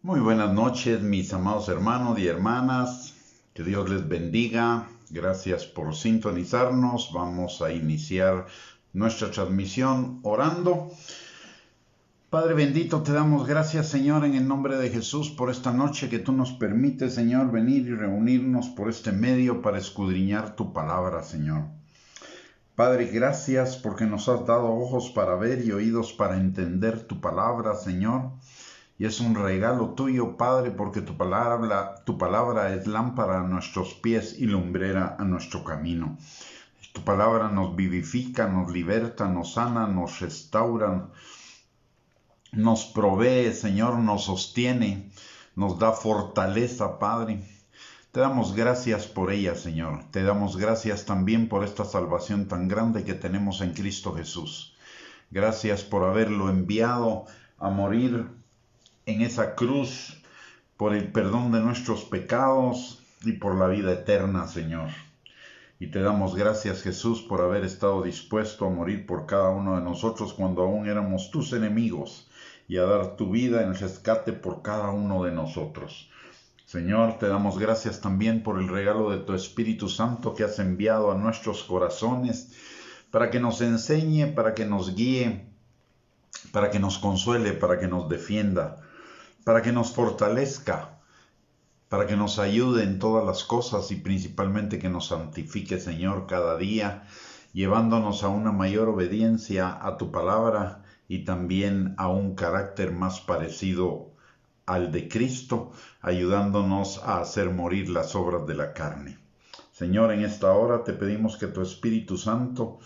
Muy buenas noches, mis amados hermanos y hermanas. Que Dios les bendiga. Gracias por sintonizarnos. Vamos a iniciar nuestra transmisión orando. Padre bendito, te damos gracias, Señor, en el nombre de Jesús, por esta noche que tú nos permites, Señor, venir y reunirnos por este medio para escudriñar tu palabra, Señor. Padre, gracias porque nos has dado ojos para ver y oídos para entender tu palabra, Señor. Y es un regalo tuyo, Padre, porque tu palabra es lámpara a nuestros pies y lumbrera a nuestro camino. Tu palabra nos vivifica, nos liberta, nos sana, nos restaura, nos provee, Señor, nos sostiene, nos da fortaleza, Padre. Te damos gracias por ella, Señor. Te damos gracias también por esta salvación tan grande que tenemos en Cristo Jesús. Gracias por haberlo enviado a morir en esa cruz por el perdón de nuestros pecados y por la vida eterna, Señor. Y te damos gracias, Jesús, por haber estado dispuesto a morir por cada uno de nosotros cuando aún éramos tus enemigos y a dar tu vida en rescate por cada uno de nosotros. Señor, te damos gracias también por el regalo de tu Espíritu Santo que has enviado a nuestros corazones para que nos enseñe, para que nos guíe, para que nos consuele, para que nos defienda, para que nos fortalezca, para que nos ayude en todas las cosas y principalmente que nos santifique, Señor, cada día, llevándonos a una mayor obediencia a tu palabra y también a un carácter más parecido al de Cristo, ayudándonos a hacer morir las obras de la carne. Señor, en esta hora te pedimos que tu Espíritu Santo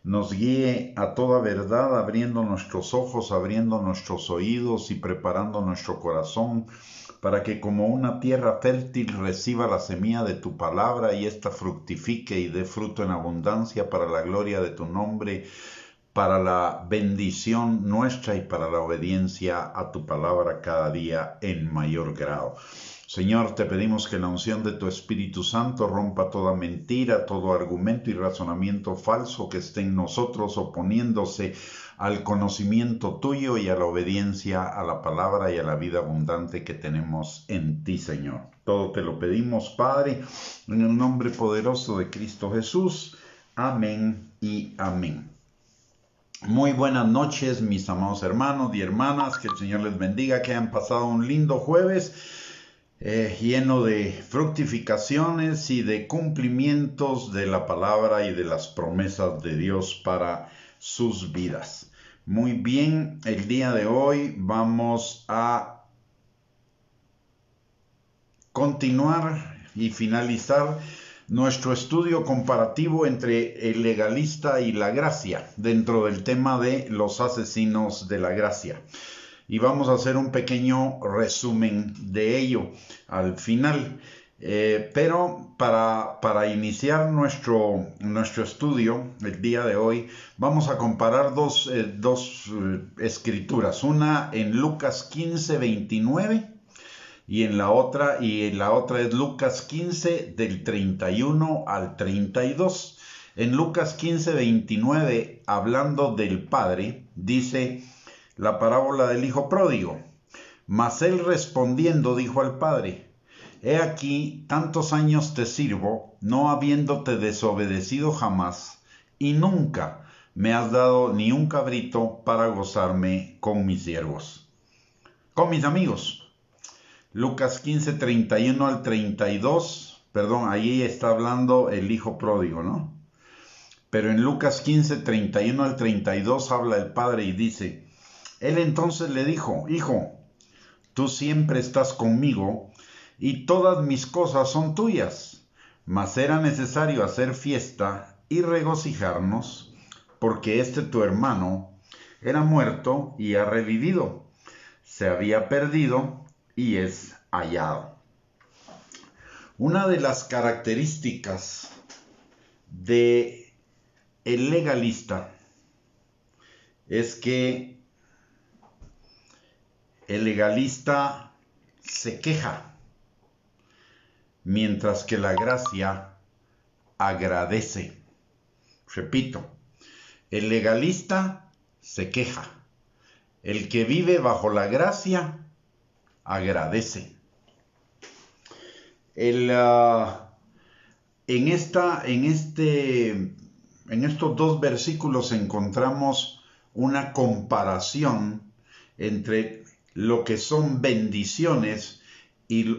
nos guíe a toda verdad, abriendo nuestros ojos, abriendo nuestros oídos y preparando nuestro corazón para que como una tierra fértil reciba la semilla de tu palabra y ésta fructifique y dé fruto en abundancia para la gloria de tu nombre, para la bendición nuestra y para la obediencia a tu palabra cada día en mayor grado. Señor, te pedimos que la unción de tu Espíritu Santo rompa toda mentira, todo argumento y razonamiento falso que esté en nosotros oponiéndose al conocimiento tuyo y a la obediencia a la palabra y a la vida abundante que tenemos en ti, Señor. Todo te lo pedimos, Padre, en el nombre poderoso de Cristo Jesús. Amén y amén. Muy buenas noches, mis amados hermanos y hermanas. Que el Señor les bendiga, que hayan pasado un lindo jueves. Lleno de fructificaciones y de cumplimientos de la palabra y de las promesas de Dios para sus vidas. Muy bien, el día de hoy vamos a continuar y finalizar nuestro estudio comparativo entre el legalista y la gracia dentro del tema de los asesinos de la gracia. Y vamos a hacer un pequeño resumen de ello al final. Pero para iniciar nuestro estudio el día de hoy, vamos a comparar dos escrituras. Una en Lucas 15, 29 y la otra es Lucas 15 del 31 al 32. En Lucas 15, 29, hablando del Padre, dice la parábola del hijo pródigo. Mas él respondiendo dijo al padre: He aquí, tantos años te sirvo, no habiéndote desobedecido jamás, y nunca me has dado ni un cabrito para gozarme con mis siervos, con mis amigos. Lucas 15, 31 al 32, ahí está hablando el hijo pródigo, ¿no? Pero en Lucas 15, 31 al 32 habla el padre y dice: Él entonces le dijo: Hijo, tú siempre estás conmigo y todas mis cosas son tuyas. Mas era necesario hacer fiesta y regocijarnos, porque tu hermano era muerto y ha revivido, se había perdido y es hallado. Una de las características de el legalista es que el legalista se queja, mientras que la gracia agradece. Repito, el legalista se queja. El que vive bajo la gracia agradece. En estos dos versículos encontramos una comparación entre lo que son bendiciones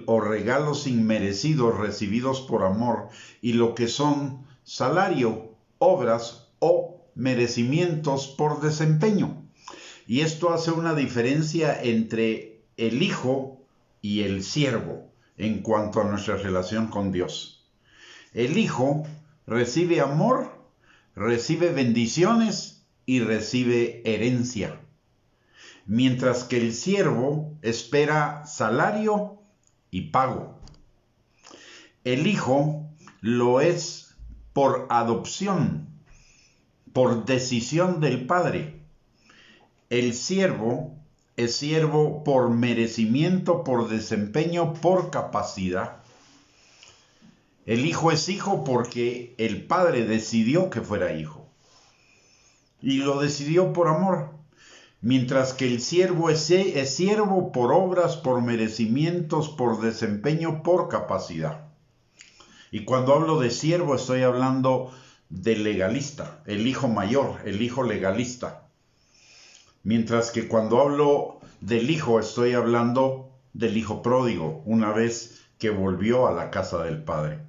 o regalos inmerecidos recibidos por amor y lo que son salario, obras o merecimientos por desempeño. Y esto hace una diferencia entre el hijo y el siervo en cuanto a nuestra relación con Dios. El hijo recibe amor, recibe bendiciones y recibe herencia, mientras que el siervo espera salario y pago. El hijo lo es por adopción, por decisión del padre. El siervo es siervo por merecimiento, por desempeño, por capacidad. El hijo es hijo porque el padre decidió que fuera hijo. Y lo decidió por amor. Mientras que el siervo es siervo por obras, por merecimientos, por desempeño, por capacidad. Y cuando hablo de siervo estoy hablando del legalista, el hijo mayor, el hijo legalista. Mientras que cuando hablo del hijo estoy hablando del hijo pródigo, una vez que volvió a la casa del padre.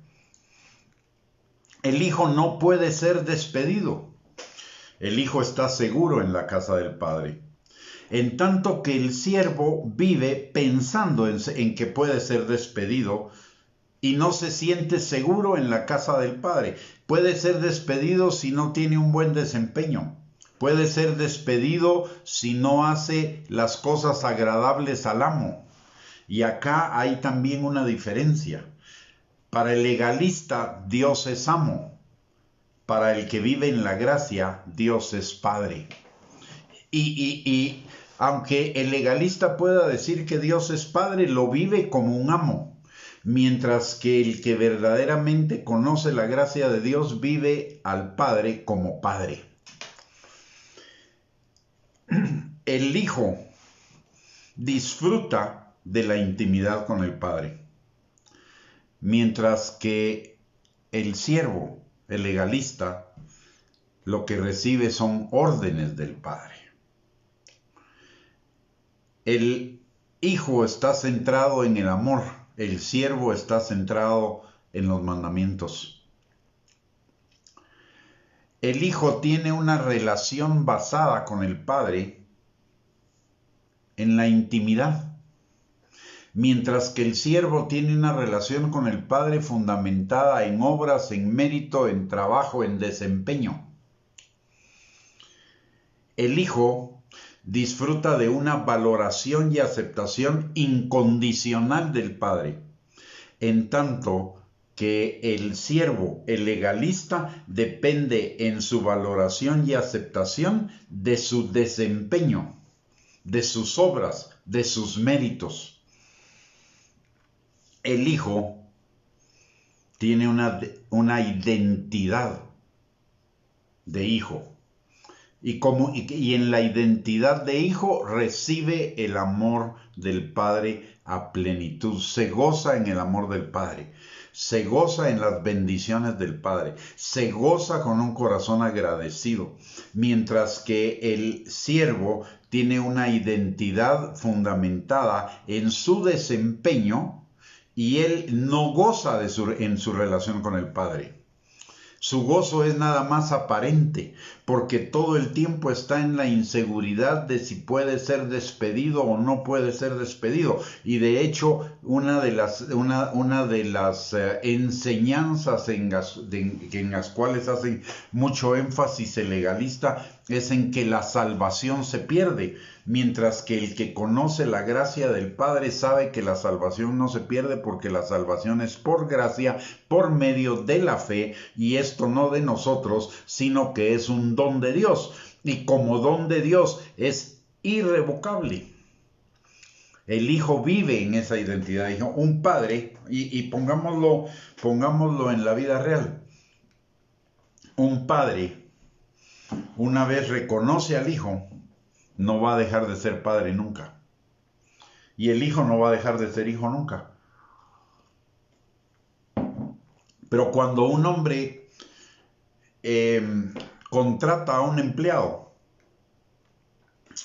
El hijo no puede ser despedido. El hijo está seguro en la casa del padre. En tanto que el siervo vive pensando en que puede ser despedido y no se siente seguro en la casa del padre. Puede ser despedido si no tiene un buen desempeño. Puede ser despedido si no hace las cosas agradables al amo. Y acá hay también una diferencia. Para el legalista, Dios es amo. Para el que vive en la gracia, Dios es padre. Y aunque el legalista pueda decir que Dios es padre, lo vive como un amo. Mientras que el que verdaderamente conoce la gracia de Dios vive al Padre como Padre. El Hijo disfruta de la intimidad con el Padre, mientras que el siervo, el legalista, lo que recibe son órdenes del Padre. El Hijo está centrado en el amor, el siervo está centrado en los mandamientos. El Hijo tiene una relación basada con el Padre en la intimidad, mientras que el siervo tiene una relación con el Padre fundamentada en obras, en mérito, en trabajo, en desempeño. El Hijo disfruta de una valoración y aceptación incondicional del Padre, en tanto que el siervo, el legalista, depende en su valoración y aceptación de su desempeño, de sus obras, de sus méritos. El Hijo tiene una identidad de hijo. Y en la identidad de hijo recibe el amor del Padre a plenitud. Se goza en el amor del Padre. Se goza en las bendiciones del Padre. Se goza con un corazón agradecido. Mientras que el siervo tiene una identidad fundamentada en su desempeño y él no goza en su relación con el Padre. Su gozo es nada más aparente, porque todo el tiempo está en la inseguridad de si puede ser despedido o no puede ser despedido. Y de hecho, una de las enseñanzas en las cuales hacen mucho énfasis el legalista es en que la salvación se pierde, mientras que el que conoce la gracia del Padre sabe que la salvación no se pierde porque la salvación es por gracia, por medio de la fe, y esto no de nosotros, sino que es un don de Dios, y como don de Dios es irrevocable. El Hijo vive en esa identidad. Un padre, y pongámoslo en la vida real. Un padre, una vez reconoce al Hijo, no va a dejar de ser padre nunca. y el hijo no va a dejar de ser hijo nunca. Pero cuando un hombre contrata a un empleado,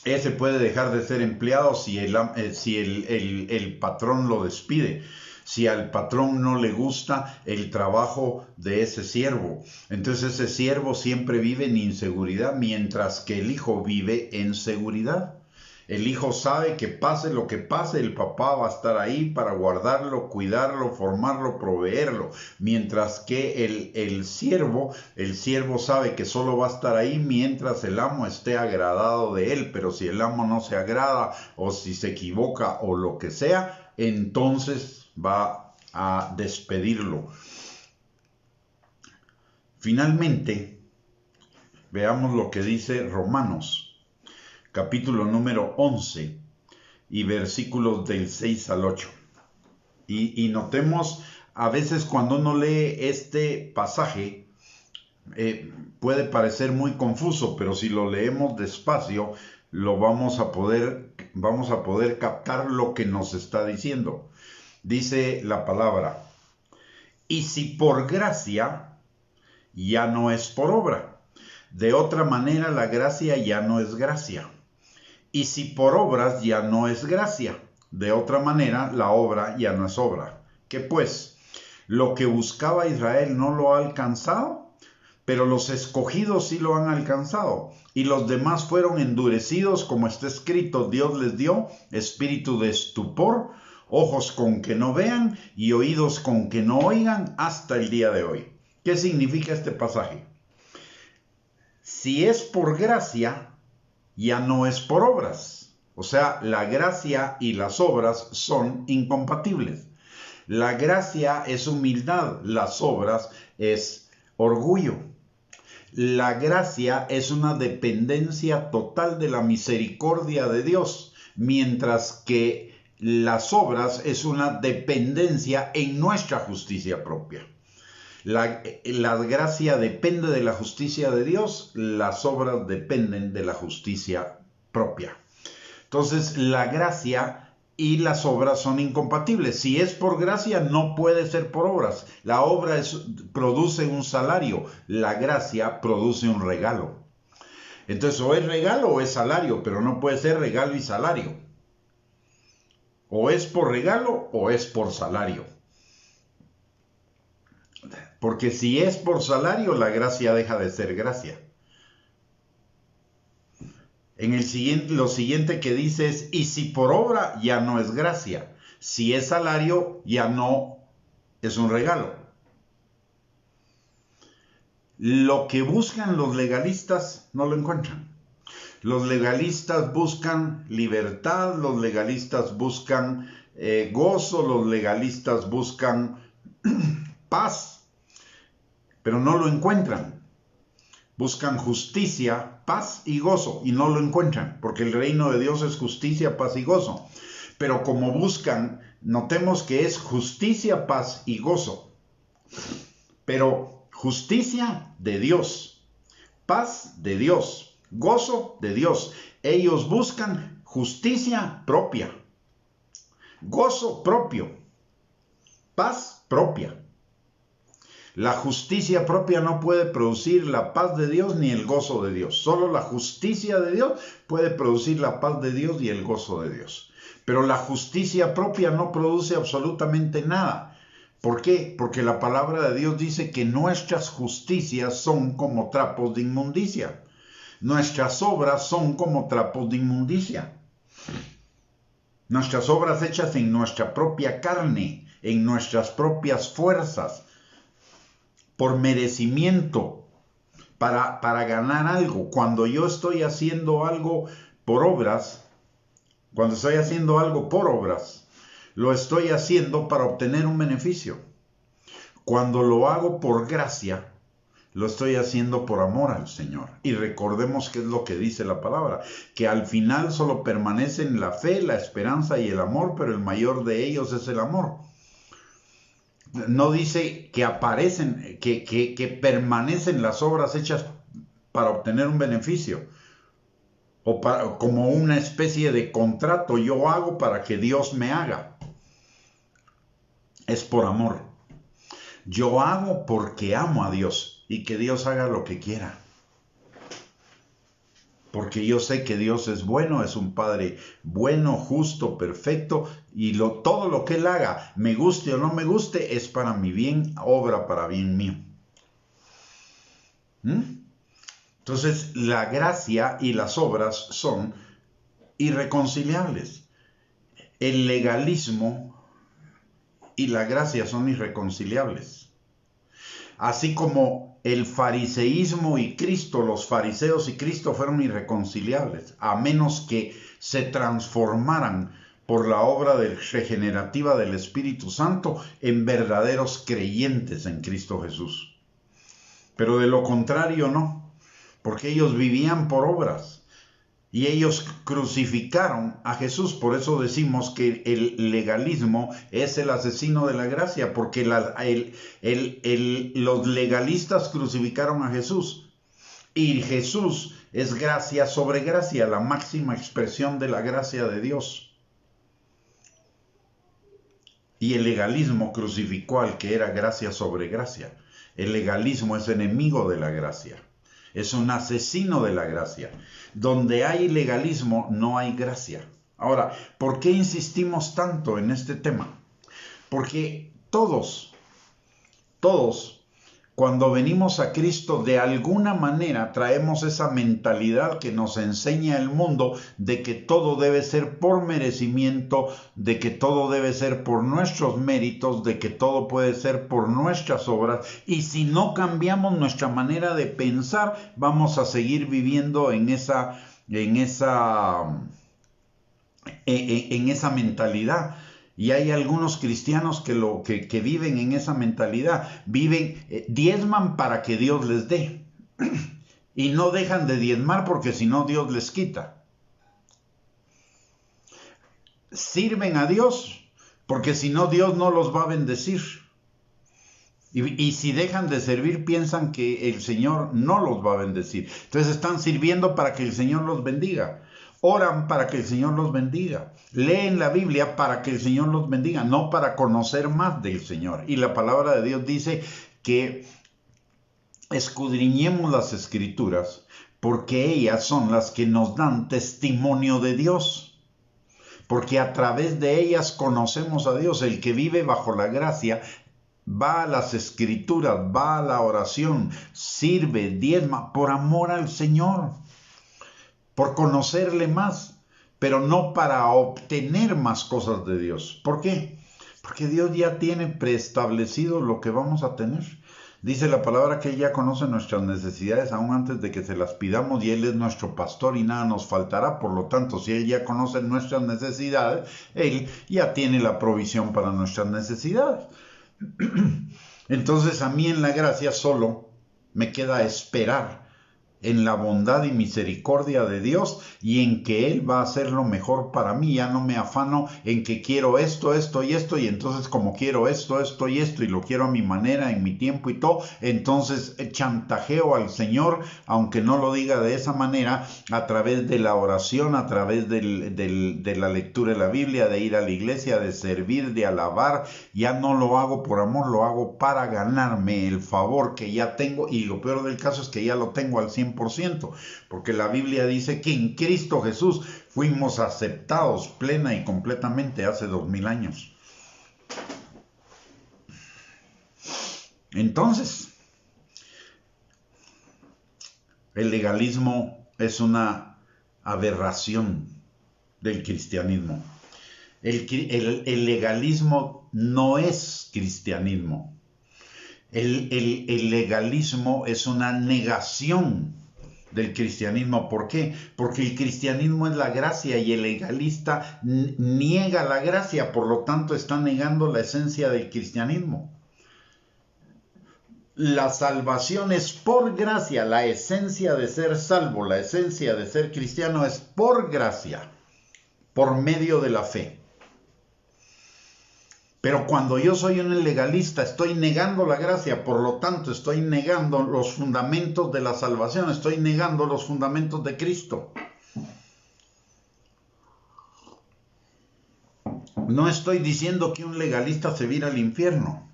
ese puede dejar de ser empleado si el patrón lo despide, si al patrón no le gusta el trabajo de ese siervo. Entonces ese siervo siempre vive en inseguridad, mientras que el hijo vive en seguridad. El hijo sabe que pase lo que pase, el papá va a estar ahí para guardarlo, cuidarlo, formarlo, proveerlo. Mientras que el siervo sabe que solo va a estar ahí mientras el amo esté agradado de él. Pero si el amo no se agrada o si se equivoca o lo que sea, entonces va a despedirlo. Finalmente, veamos lo que dice Romanos, capítulo número 11 y versículos del 6 al 8. Y notemos, a veces cuando uno lee este pasaje, puede parecer muy confuso, pero si lo leemos despacio, vamos a poder captar lo que nos está diciendo. Dice la palabra: y si por gracia, ya no es por obra. De otra manera, la gracia ya no es gracia. Y si por obras, ya no es gracia. De otra manera, la obra ya no es obra. ¿Qué pues? Lo que buscaba Israel no lo ha alcanzado, pero los escogidos sí lo han alcanzado. Y los demás fueron endurecidos, como está escrito: Dios les dio espíritu de estupor, ojos con que no vean y oídos con que no oigan, hasta el día de hoy. ¿Qué significa este pasaje? Si es por gracia, ya no es por obras. O sea, la gracia y las obras son incompatibles. La gracia es humildad, las obras es orgullo. La gracia es una dependencia total de la misericordia de Dios, mientras que las obras es una dependencia en nuestra justicia propia. La gracia depende de la justicia de Dios, las obras dependen de la justicia propia. Entonces, la gracia y las obras son incompatibles. Si es por gracia, no puede ser por obras. La obra produce un salario, la gracia produce un regalo. Entonces, o es regalo o es salario, pero no puede ser regalo y salario. O es por regalo o es por salario. Porque si es por salario, la gracia deja de ser gracia. Lo siguiente que dice es: y si por obra, ya no es gracia. Si es salario, ya no es un regalo. Lo que buscan los legalistas no lo encuentran. Los legalistas buscan libertad, los legalistas buscan gozo, los legalistas buscan paz, pero no lo encuentran. Buscan justicia, paz y gozo, y no lo encuentran, porque el reino de Dios es justicia, paz y gozo. Pero como buscan, notemos que es justicia, paz y gozo. Pero justicia de Dios, paz de Dios, gozo de Dios. Ellos buscan justicia propia, gozo propio, paz propia. La justicia propia no puede producir la paz de Dios ni el gozo de Dios. Solo la justicia de Dios puede producir la paz de Dios y el gozo de Dios. Pero la justicia propia no produce absolutamente nada. ¿Por qué? Porque la palabra de Dios dice que nuestras justicias son como trapos de inmundicia. Nuestras obras son como trapos de inmundicia. Nuestras obras hechas en nuestra propia carne, en nuestras propias fuerzas, por merecimiento, para ganar algo. Cuando yo estoy haciendo algo por obras, lo estoy haciendo para obtener un beneficio. Cuando lo hago por gracia, lo estoy haciendo por amor al Señor. Y recordemos qué es lo que dice la palabra, que al final solo permanecen la fe, la esperanza y el amor, pero el mayor de ellos es el amor. No dice que aparecen, que permanecen las obras hechas para obtener un beneficio como una especie de contrato. Yo hago para que Dios me haga. Es por amor. Yo hago porque amo a Dios y que Dios haga lo que quiera. Porque yo sé que Dios es bueno, es un Padre bueno, justo, perfecto, y todo lo que Él haga, me guste o no me guste, es para mi bien, obra para bien mío. Entonces, la gracia y las obras son irreconciliables. El legalismo y la gracia son irreconciliables. Así como el fariseísmo y Cristo, los fariseos y Cristo fueron irreconciliables, a menos que se transformaran por la obra regenerativa del Espíritu Santo en verdaderos creyentes en Cristo Jesús. Pero de lo contrario no, porque ellos vivían por obras. Y ellos crucificaron a Jesús. Por eso decimos que el legalismo es el asesino de la gracia, porque los legalistas crucificaron a Jesús. Y Jesús es gracia sobre gracia, la máxima expresión de la gracia de Dios. Y el legalismo crucificó al que era gracia sobre gracia. El legalismo es enemigo de la gracia. Es un asesino de la gracia. Donde hay legalismo, no hay gracia. Ahora, ¿por qué insistimos tanto en este tema? Porque todos, cuando venimos a Cristo, de alguna manera traemos esa mentalidad que nos enseña el mundo de que todo debe ser por merecimiento, de que todo debe ser por nuestros méritos, de que todo puede ser por nuestras obras, y si no cambiamos nuestra manera de pensar, vamos a seguir viviendo en esa mentalidad. Y hay algunos cristianos que viven en esa mentalidad, diezman para que Dios les dé. Y no dejan de diezmar porque si no Dios les quita. Sirven a Dios porque si no Dios no los va a bendecir. Y si dejan de servir piensan que el Señor no los va a bendecir. Entonces están sirviendo para que el Señor los bendiga. Oran para que el Señor los bendiga. Leen la Biblia para que el Señor los bendiga, no para conocer más del Señor. Y la palabra de Dios dice que escudriñemos las Escrituras porque ellas son las que nos dan testimonio de Dios. Porque a través de ellas conocemos a Dios. El que vive bajo la gracia va a las Escrituras, va a la oración, sirve, diezma por amor al Señor. Por conocerle más, pero no para obtener más cosas de Dios. ¿Por qué? Porque Dios ya tiene preestablecido lo que vamos a tener. Dice la palabra que Él ya conoce nuestras necesidades aún antes de que se las pidamos y Él es nuestro pastor y nada nos faltará. Por lo tanto, si Él ya conoce nuestras necesidades, Él ya tiene la provisión para nuestras necesidades. Entonces a mí en la gracia solo me queda esperar en la bondad y misericordia de Dios y en que Él va a hacer lo mejor para mí. Ya no me afano en que quiero esto, esto y esto, y entonces como quiero esto, esto y esto, y lo quiero a mi manera, en mi tiempo y todo, entonces chantajeo al Señor, aunque no lo diga de esa manera, a través de la oración, a través de la lectura de la Biblia, de ir a la iglesia, de servir, de alabar. Ya no lo hago por amor, lo hago para ganarme el favor que ya tengo, y lo peor del caso es que ya lo tengo al 100%, porque la Biblia dice que en Cristo Jesús fuimos aceptados plena y completamente hace 2000 años. Entonces, el legalismo es una aberración del cristianismo. El legalismo no es cristianismo. El legalismo es una negación del cristianismo. ¿Por qué? Porque el cristianismo es la gracia y el legalista niega la gracia, por lo tanto está negando la esencia del cristianismo. La salvación es por gracia, la esencia de ser salvo, la esencia de ser cristiano es por gracia, por medio de la fe. Pero cuando yo soy un legalista, estoy negando la gracia, por lo tanto estoy negando los fundamentos de la salvación, estoy negando los fundamentos de Cristo. No estoy diciendo que un legalista se va a ir al infierno.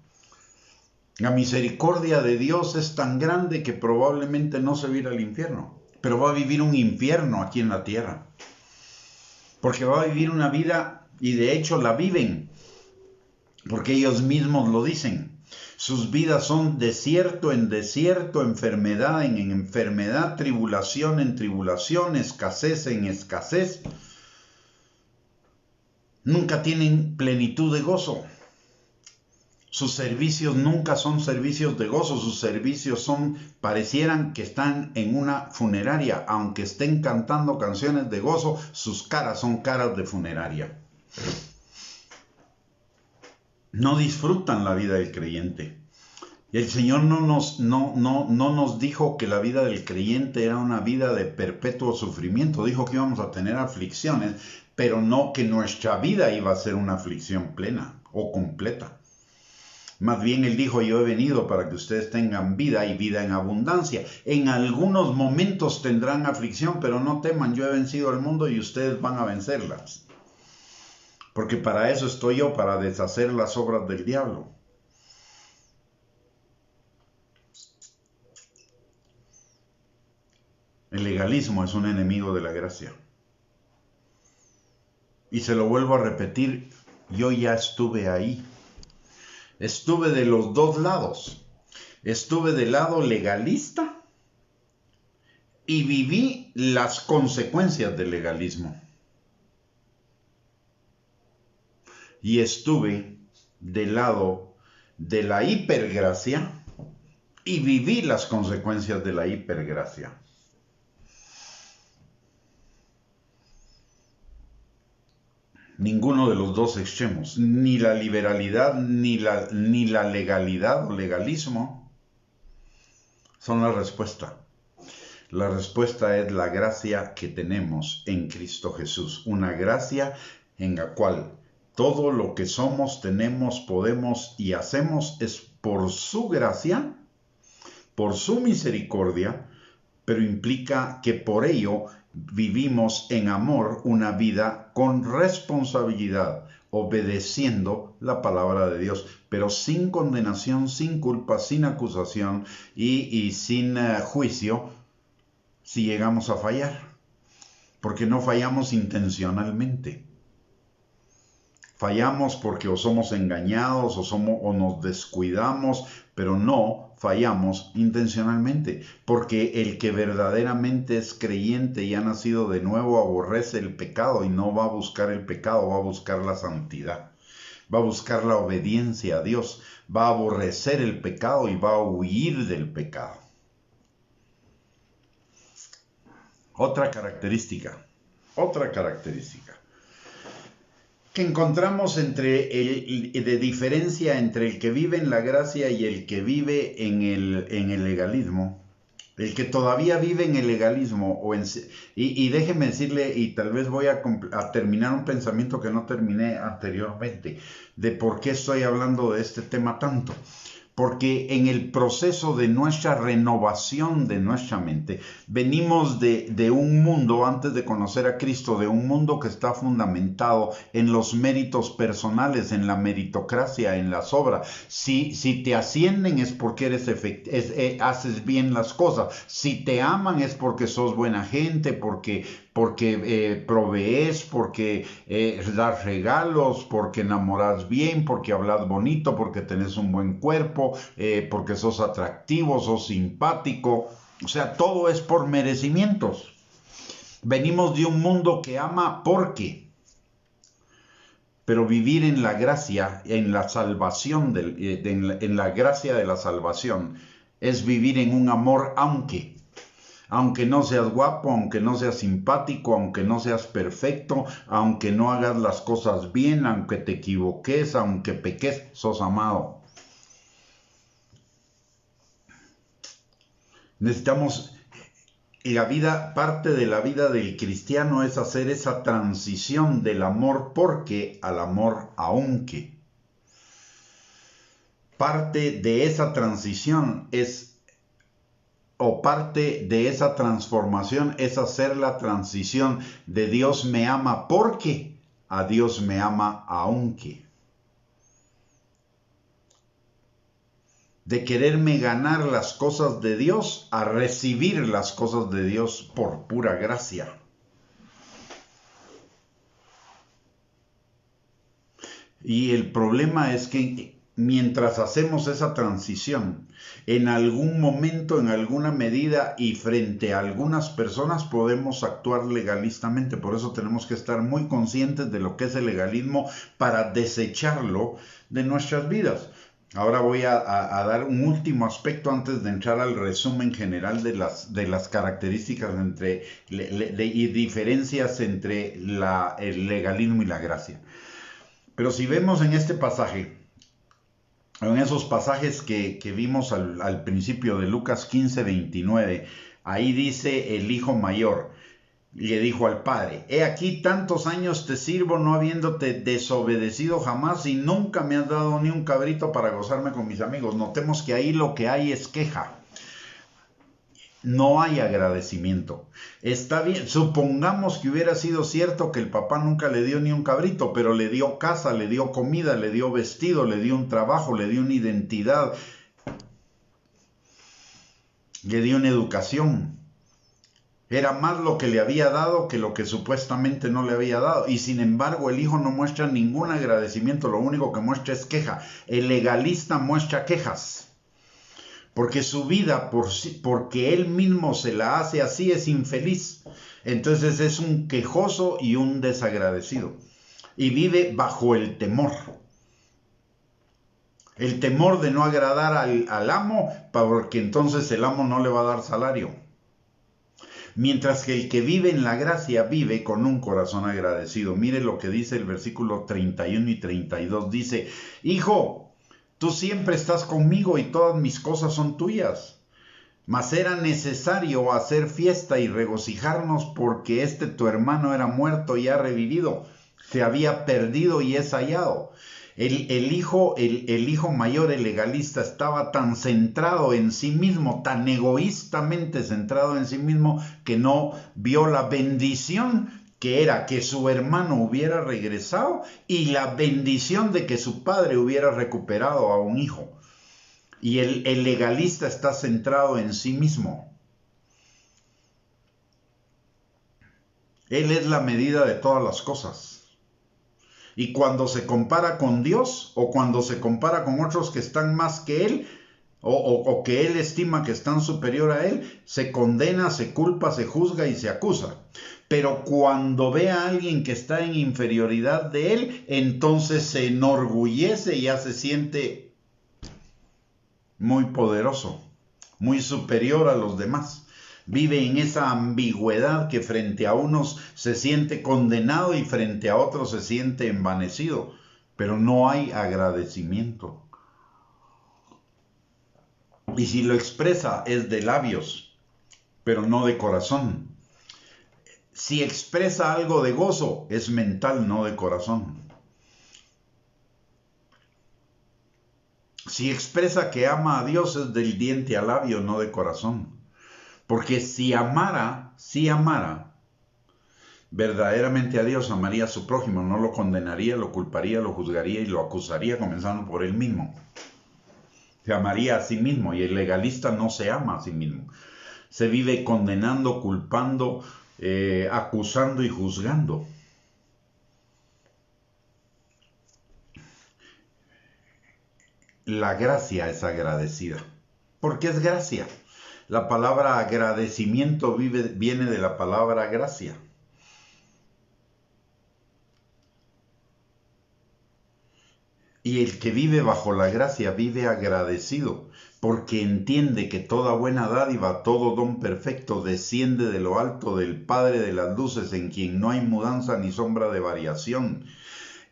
La misericordia de Dios es tan grande que probablemente no se va a ir al infierno, pero va a vivir un infierno aquí en la tierra. Porque va a vivir una vida, y de hecho la viven, porque ellos mismos lo dicen. Sus vidas son desierto en desierto, enfermedad en enfermedad, tribulación en tribulación, escasez en escasez. Nunca tienen plenitud de gozo. Sus servicios nunca son servicios de gozo. Sus servicios parecieran que están en una funeraria. Aunque estén cantando canciones de gozo, sus caras son caras de funeraria. No disfrutan la vida del creyente. El Señor no nos dijo que la vida del creyente era una vida de perpetuo sufrimiento. Dijo que íbamos a tener aflicciones, pero no que nuestra vida iba a ser una aflicción plena o completa. Más bien Él dijo, yo he venido para que ustedes tengan vida y vida en abundancia. En algunos momentos tendrán aflicción, pero no teman, yo he vencido al mundo y ustedes van a vencerlas. Porque para eso estoy yo, para deshacer las obras del diablo. El legalismo es un enemigo de la gracia. Y se lo vuelvo a repetir, yo ya estuve ahí. Estuve de los dos lados. Estuve del lado legalista y viví las consecuencias del legalismo. Y estuve del lado de la hipergracia y viví las consecuencias de la hipergracia. Ninguno de los dos extremos, ni la liberalidad, ni la legalidad o legalismo, son la respuesta. La respuesta es la gracia que tenemos en Cristo Jesús. Una gracia en la cual todo lo que somos, tenemos, podemos y hacemos es por su gracia, por su misericordia, pero implica que por ello vivimos en amor una vida con responsabilidad, obedeciendo la palabra de Dios, pero sin condenación, sin culpa, sin acusación y sin juicio si llegamos a fallar, porque no fallamos intencionalmente. Fallamos porque o somos engañados o nos descuidamos, pero no fallamos intencionalmente, porque el que verdaderamente es creyente y ha nacido de nuevo aborrece el pecado y no va a buscar el pecado, va a buscar la santidad, va a buscar la obediencia a Dios, va a aborrecer el pecado y va a huir del pecado. Otra característica que encontramos de diferencia entre el que vive en la gracia y el que vive en el legalismo. El que todavía vive en el legalismo, y déjeme decirle, y tal vez voy a terminar un pensamiento que no terminé anteriormente, de por qué estoy hablando de este tema tanto. Porque en el proceso de nuestra renovación de nuestra mente, venimos de un mundo, antes de conocer a Cristo, de un mundo que está fundamentado en los méritos personales, en la meritocracia, en las obras. Si te ascienden es porque haces bien las cosas. Si te aman es porque sos buena gente, porque provees, porque das regalos, porque enamoras bien, porque hablas bonito, porque tenés un buen cuerpo, porque sos atractivo, sos simpático. O sea, todo es por merecimientos. Venimos de un mundo que ama porque. Pero vivir en la gracia, en la salvación, en la gracia de la salvación, es vivir en un amor aunque no seas guapo, aunque no seas simpático, aunque no seas perfecto, aunque no hagas las cosas bien, aunque te equivoques, aunque peques, sos amado. Necesitamos, parte de la vida del cristiano es hacer esa transición del amor porque al amor aunque. Parte de esa transición parte de esa transformación es hacer la transición de Dios me ama porque a Dios me ama aunque. De quererme ganar las cosas de Dios a recibir las cosas de Dios por pura gracia. Y el problema es que mientras hacemos esa transición, en algún momento, en alguna medida y frente a algunas personas podemos actuar legalistamente. Por eso tenemos que estar muy conscientes de lo que es el legalismo para desecharlo de nuestras vidas. Ahora voy a dar un último aspecto antes de entrar al resumen general de las características y diferencias entre el legalismo y la gracia. Pero si vemos en este pasaje, en esos pasajes que vimos al principio de Lucas 15:29, ahí dice el hijo mayor, le dijo al padre: he aquí tantos años te sirvo no habiéndote desobedecido jamás y nunca me has dado ni un cabrito para gozarme con mis amigos. Notemos que ahí lo que hay es queja. No hay agradecimiento. Está bien, supongamos que hubiera sido cierto que el papá nunca le dio ni un cabrito, pero le dio casa, le dio comida, le dio vestido, le dio un trabajo, le dio una identidad, le dio una educación. Era más lo que le había dado que lo que supuestamente no le había dado. Y sin embargo el hijo no muestra ningún agradecimiento, lo único que muestra es queja. El legalista muestra quejas. Porque su vida, porque él mismo se la hace así, es infeliz. Entonces es un quejoso y un desagradecido. Y vive bajo el temor. El temor de no agradar al amo, porque entonces el amo no le va a dar salario. Mientras que el que vive en la gracia vive con un corazón agradecido. Mire lo que dice el versículo 31 y 32. Dice: hijo, tú siempre estás conmigo y todas mis cosas son tuyas. Mas era necesario hacer fiesta y regocijarnos porque tu hermano era muerto y ha revivido. Se había perdido y es hallado. El hijo mayor, el legalista, estaba tan centrado en sí mismo, tan egoístamente centrado en sí mismo, que no vio la bendición que era que su hermano hubiera regresado y la bendición de que su padre hubiera recuperado a un hijo. Y el legalista está centrado en sí mismo. Él es la medida de todas las cosas. Y cuando se compara con Dios o cuando se compara con otros que están más que él o que él estima que están superior a él, se condena, se culpa, se juzga y se acusa. Pero cuando ve a alguien que está en inferioridad de él, entonces se enorgullece y ya se siente muy poderoso, muy superior a los demás. Vive en esa ambigüedad que frente a unos se siente condenado y frente a otros se siente envanecido, pero no hay agradecimiento. Y si lo expresa es de labios, pero no de corazón. Si expresa algo de gozo, es mental, no de corazón. Si expresa que ama a Dios, es del diente al labio, no de corazón. Porque si amara verdaderamente a Dios, amaría a su prójimo, no lo condenaría, lo culparía, lo juzgaría y lo acusaría, comenzando por él mismo. Se amaría a sí mismo, y el legalista no se ama a sí mismo. Se vive condenando, culpando, acusando y juzgando. La gracia es agradecida. ¿Por qué es gracia? La palabra agradecimiento viene de la palabra gracia. Y el que vive bajo la gracia vive agradecido, porque entiende que toda buena dádiva, todo don perfecto desciende de lo alto del Padre de las luces, en quien no hay mudanza ni sombra de variación.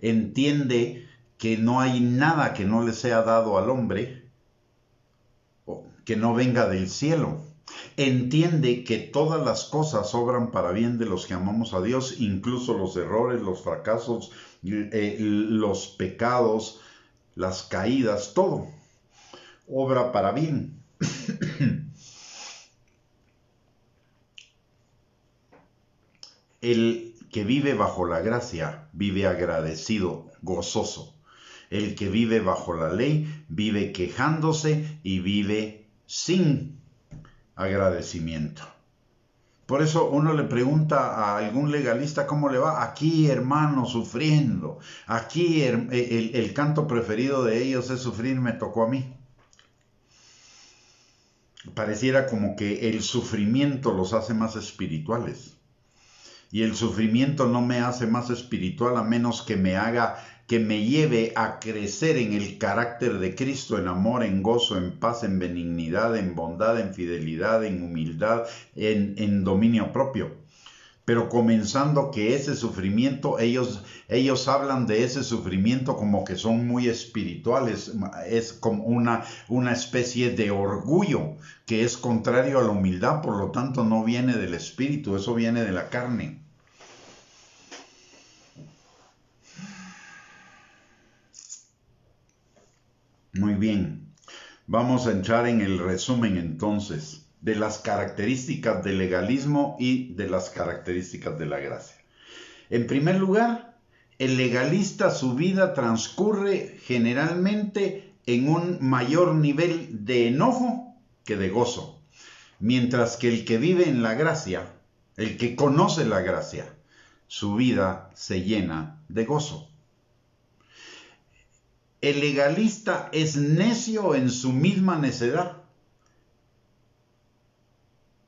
Entiende que no hay nada que no le sea dado al hombre, o que no venga del cielo. Entiende que todas las cosas obran para bien de los que amamos a Dios, incluso los errores, los fracasos, los pecados, las caídas, todo obra para bien. que vive bajo la gracia vive agradecido, gozoso. El que vive bajo la ley vive quejándose y vive sin agradecimiento. Por eso uno le pregunta a algún legalista cómo le va. Aquí, hermano, sufriendo. Aquí el canto preferido de ellos es sufrir, me tocó a mí. Pareciera como que el sufrimiento los hace más espirituales. Y el sufrimiento no me hace más espiritual a menos que me lleve a crecer en el carácter de Cristo, en amor, en gozo, en paz, en benignidad, en bondad, en fidelidad, en humildad, en dominio propio. Pero comenzando que ese sufrimiento, ellos hablan de ese sufrimiento como que son muy espirituales, es como una especie de orgullo que es contrario a la humildad, por lo tanto no viene del espíritu, eso viene de la carne. Muy bien, vamos a entrar en el resumen entonces de las características del legalismo y de las características de la gracia. En primer lugar, el legalista, su vida transcurre generalmente en un mayor nivel de enojo que de gozo, mientras que el que vive en la gracia, el que conoce la gracia, su vida se llena de gozo. El legalista es necio en su misma necedad.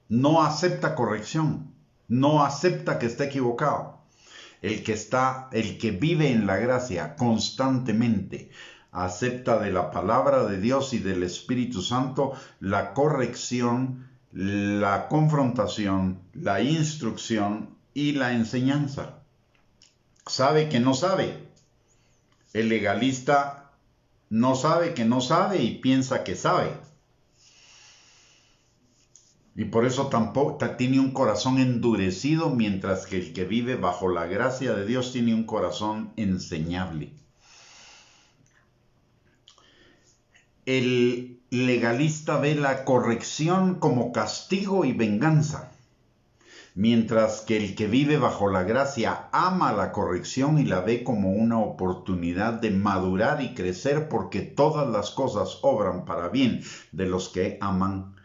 No acepta corrección, no acepta que está equivocado. El que vive en la gracia constantemente acepta de la palabra de Dios y del Espíritu Santo la corrección, la confrontación, la instrucción y la enseñanza. Sabe que no sabe. El legalista no sabe que no sabe y piensa que sabe. Y por eso tampoco tiene un corazón endurecido, mientras que el que vive bajo la gracia de Dios tiene un corazón enseñable. El legalista ve la corrección como castigo y venganza, mientras que el que vive bajo la gracia ama la corrección y la ve como una oportunidad de madurar y crecer, porque todas las cosas obran para bien de los que aman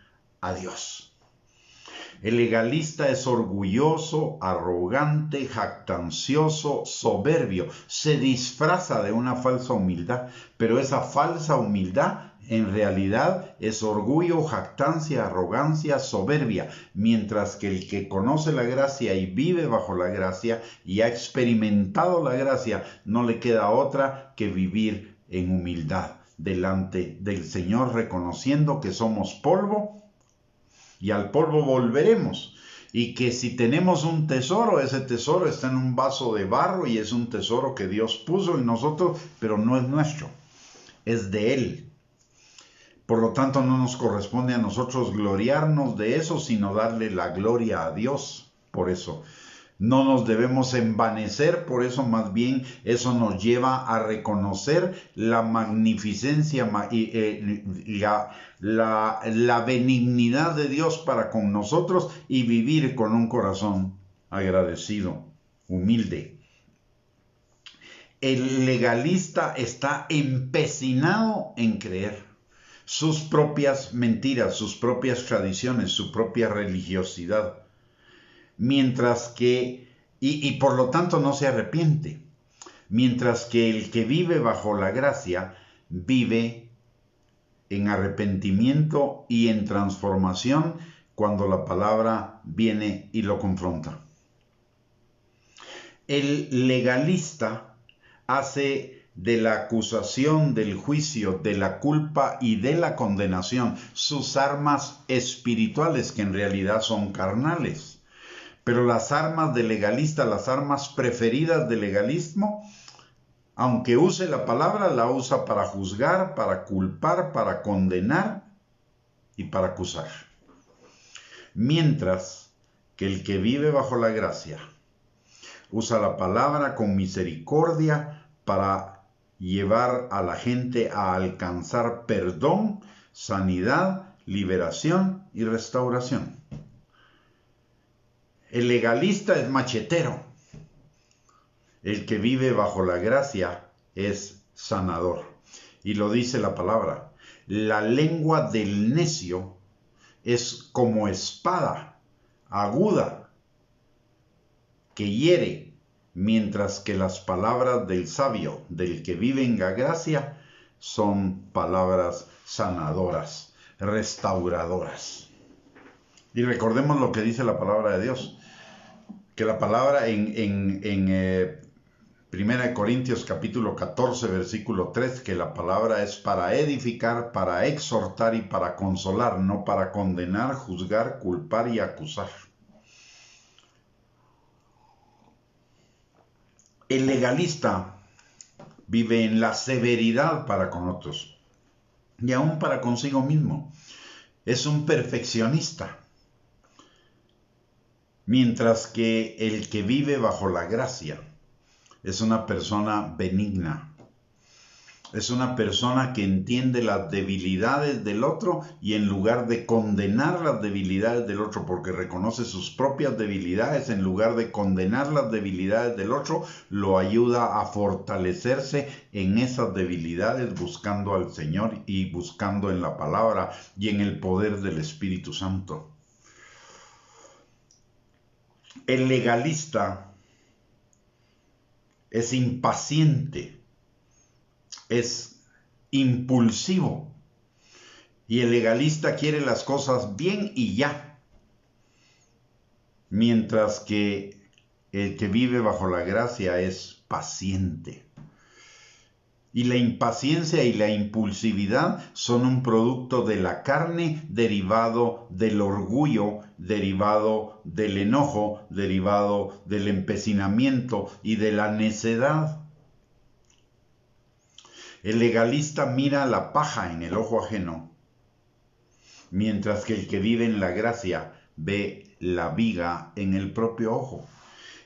a Dios. El legalista es orgulloso, arrogante, jactancioso, soberbio. Se disfraza de una falsa humildad, pero esa falsa humildad en realidad es orgullo, jactancia, arrogancia, soberbia. Mientras que el que conoce la gracia y vive bajo la gracia y ha experimentado la gracia, no le queda otra que vivir en humildad delante del Señor, reconociendo que somos polvo y al polvo volveremos, y que si tenemos un tesoro, ese tesoro está en un vaso de barro y es un tesoro que Dios puso en nosotros, pero no es nuestro, es de Él. Por lo tanto, no nos corresponde a nosotros gloriarnos de eso, sino darle la gloria a Dios por eso. No nos debemos envanecer, por eso más bien eso nos lleva a reconocer la magnificencia y la benignidad de Dios para con nosotros y vivir con un corazón agradecido, humilde. El legalista está empecinado en creer sus propias mentiras, sus propias tradiciones, su propia religiosidad. Mientras que, y por lo tanto no se arrepiente, mientras que el que vive bajo la gracia vive en arrepentimiento y en transformación cuando la palabra viene y lo confronta. El legalista hace de la acusación, del juicio, de la culpa y de la condenación sus armas espirituales, que en realidad son carnales. Pero las armas del legalista, las armas preferidas del legalismo, aunque use la palabra, la usa para juzgar, para culpar, para condenar y para acusar. Mientras que el que vive bajo la gracia usa la palabra con misericordia para llevar a la gente a alcanzar perdón, sanidad, liberación y restauración. El legalista es machetero, el que vive bajo la gracia es sanador. Y lo dice la palabra. La lengua del necio es como espada aguda que hiere, mientras que las palabras del sabio, del que vive en la gracia, son palabras sanadoras, restauradoras. Y recordemos lo que dice la palabra de Dios, que la palabra en 1 Corintios capítulo 14, versículo 3, que la palabra es para edificar, para exhortar y para consolar, no para condenar, juzgar, culpar y acusar. El legalista vive en la severidad para con otros y aún para consigo mismo. Es un perfeccionista. Mientras que el que vive bajo la gracia es una persona benigna. Es una persona que entiende las debilidades del otro y en lugar de condenar las debilidades del otro porque reconoce sus propias debilidades, en lugar de condenar las debilidades del otro, lo ayuda a fortalecerse en esas debilidades buscando al Señor y buscando en la palabra y en el poder del Espíritu Santo. El legalista es impaciente. Es impulsivo y el legalista quiere las cosas bien y ya, mientras que el que vive bajo la gracia es paciente. Y la impaciencia y la impulsividad son un producto de la carne derivado del orgullo, derivado del enojo, derivado del empecinamiento y de la necedad. El legalista mira la paja en el ojo ajeno, mientras que el que vive en la gracia ve la viga en el propio ojo.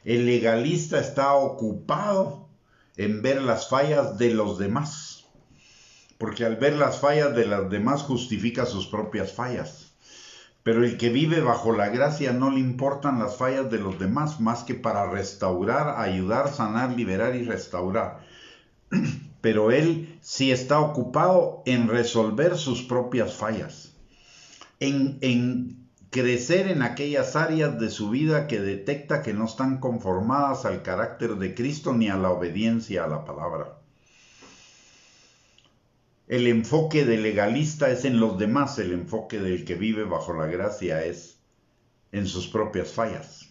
El legalista está ocupado en ver las fallas de los demás, porque al ver las fallas de los demás justifica sus propias fallas. Pero el que vive bajo la gracia no le importan las fallas de los demás más que para restaurar, ayudar, sanar, liberar y restaurar. Pero él sí está ocupado en resolver sus propias fallas, en crecer en aquellas áreas de su vida que detecta que no están conformadas al carácter de Cristo ni a la obediencia a la palabra. El enfoque del legalista es en los demás, el enfoque del que vive bajo la gracia es en sus propias fallas.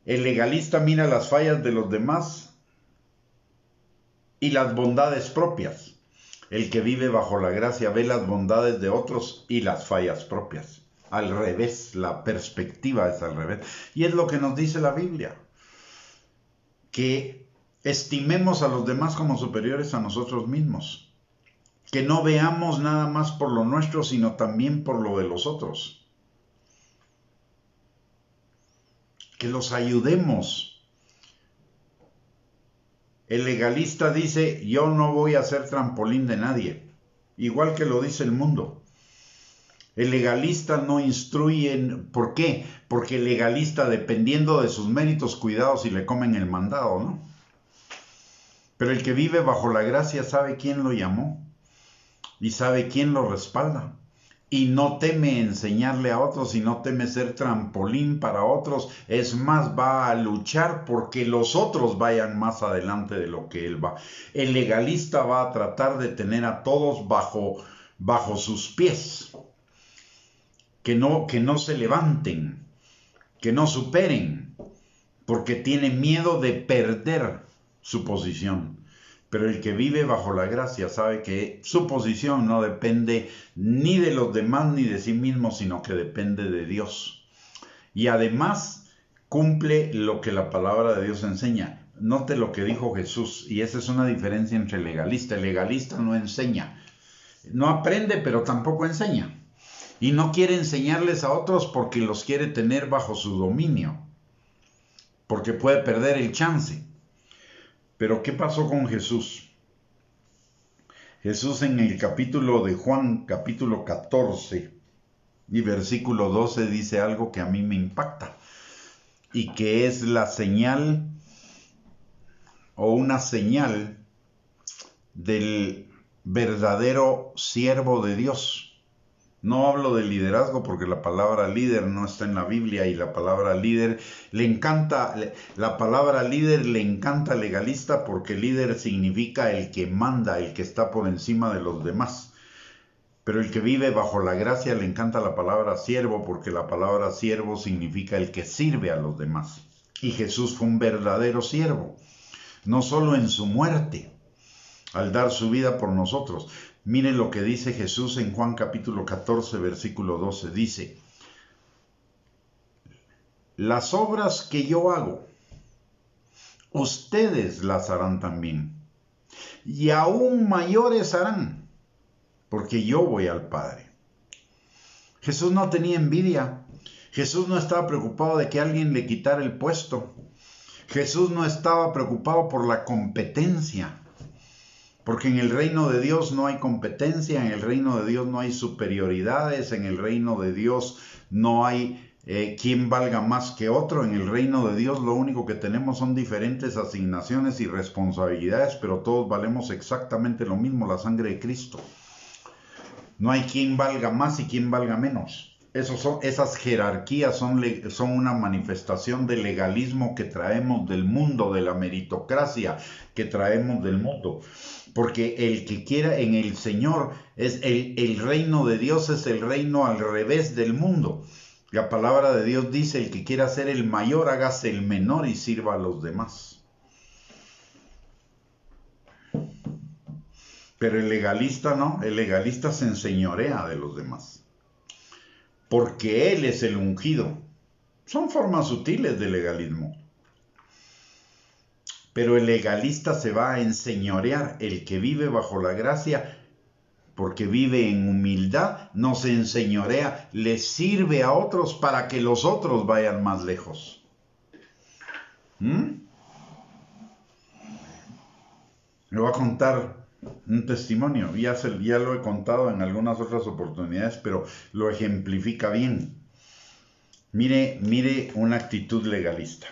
El legalista mira las fallas de los demás y las bondades propias. El que vive bajo la gracia ve las bondades de otros y las fallas propias. Al revés, la perspectiva es al revés. Y es lo que nos dice la Biblia, que estimemos a los demás como superiores a nosotros mismos. Que no veamos nada más por lo nuestro, sino también por lo de los otros. Que los ayudemos. El legalista dice, yo no voy a ser trampolín de nadie, igual que lo dice el mundo. El legalista no instruye, ¿por qué? Porque el legalista, dependiendo de sus méritos, cuidado si le comen el mandado, ¿no? Pero el que vive bajo la gracia sabe quién lo llamó y sabe quién lo respalda. Y no teme enseñarle a otros y no teme ser trampolín para otros. Es más, va a luchar porque los otros vayan más adelante de lo que él va. El legalista va a tratar de tener a todos bajo sus pies. Que no se levanten, que no superen, porque tiene miedo de perder su posición. Pero el que vive bajo la gracia sabe que su posición no depende ni de los demás ni de sí mismo, sino que depende de Dios. Y además cumple lo que la palabra de Dios enseña. Note lo que dijo Jesús, y esa es una diferencia entre el legalista. El legalista no enseña, no aprende, pero tampoco enseña. Y no quiere enseñarles a otros porque los quiere tener bajo su dominio, porque puede perder el chance. Pero ¿qué pasó con Jesús? Jesús en el capítulo de Juan, capítulo 14 y versículo 12 dice algo que a mí me impacta y que es la señal o una señal del verdadero siervo de Dios. No hablo de liderazgo porque la palabra líder no está en la Biblia y la palabra líder le encanta, la palabra líder le encanta legalista porque líder significa el que manda, el que está por encima de los demás. Pero el que vive bajo la gracia le encanta la palabra siervo porque la palabra siervo significa el que sirve a los demás. Y Jesús fue un verdadero siervo, no solo en su muerte, al dar su vida por nosotros. Miren lo que dice Jesús en Juan capítulo 14, versículo 12. Dice, las obras que yo hago, ustedes las harán también, y aún mayores harán, porque yo voy al Padre. Jesús no tenía envidia. Jesús no estaba preocupado de que alguien le quitara el puesto. Jesús no estaba preocupado por la competencia. Porque en el reino de Dios no hay competencia, en el reino de Dios no hay superioridades, en el reino de Dios no hay quien valga más que otro. En el reino de Dios lo único que tenemos son diferentes asignaciones y responsabilidades, pero todos valemos exactamente lo mismo, la sangre de Cristo. No hay quien valga más y quien valga menos. Esas jerarquías son una manifestación del legalismo que traemos del mundo, de la meritocracia que traemos del mundo. Porque el que quiera en el Señor, es el reino de Dios es el reino al revés del mundo. La palabra de Dios dice, el que quiera ser el mayor, hágase el menor y sirva a los demás. Pero el legalista no, el legalista se enseñorea de los demás. Porque él es el ungido. Son formas sutiles de legalismo. Pero el legalista se va a enseñorear. El que vive bajo la gracia, porque vive en humildad, no se enseñorea, le sirve a otros para que los otros vayan más lejos. Le voy a contar un testimonio. Ya lo he contado en algunas otras oportunidades, pero lo ejemplifica bien. Mire una actitud legalista.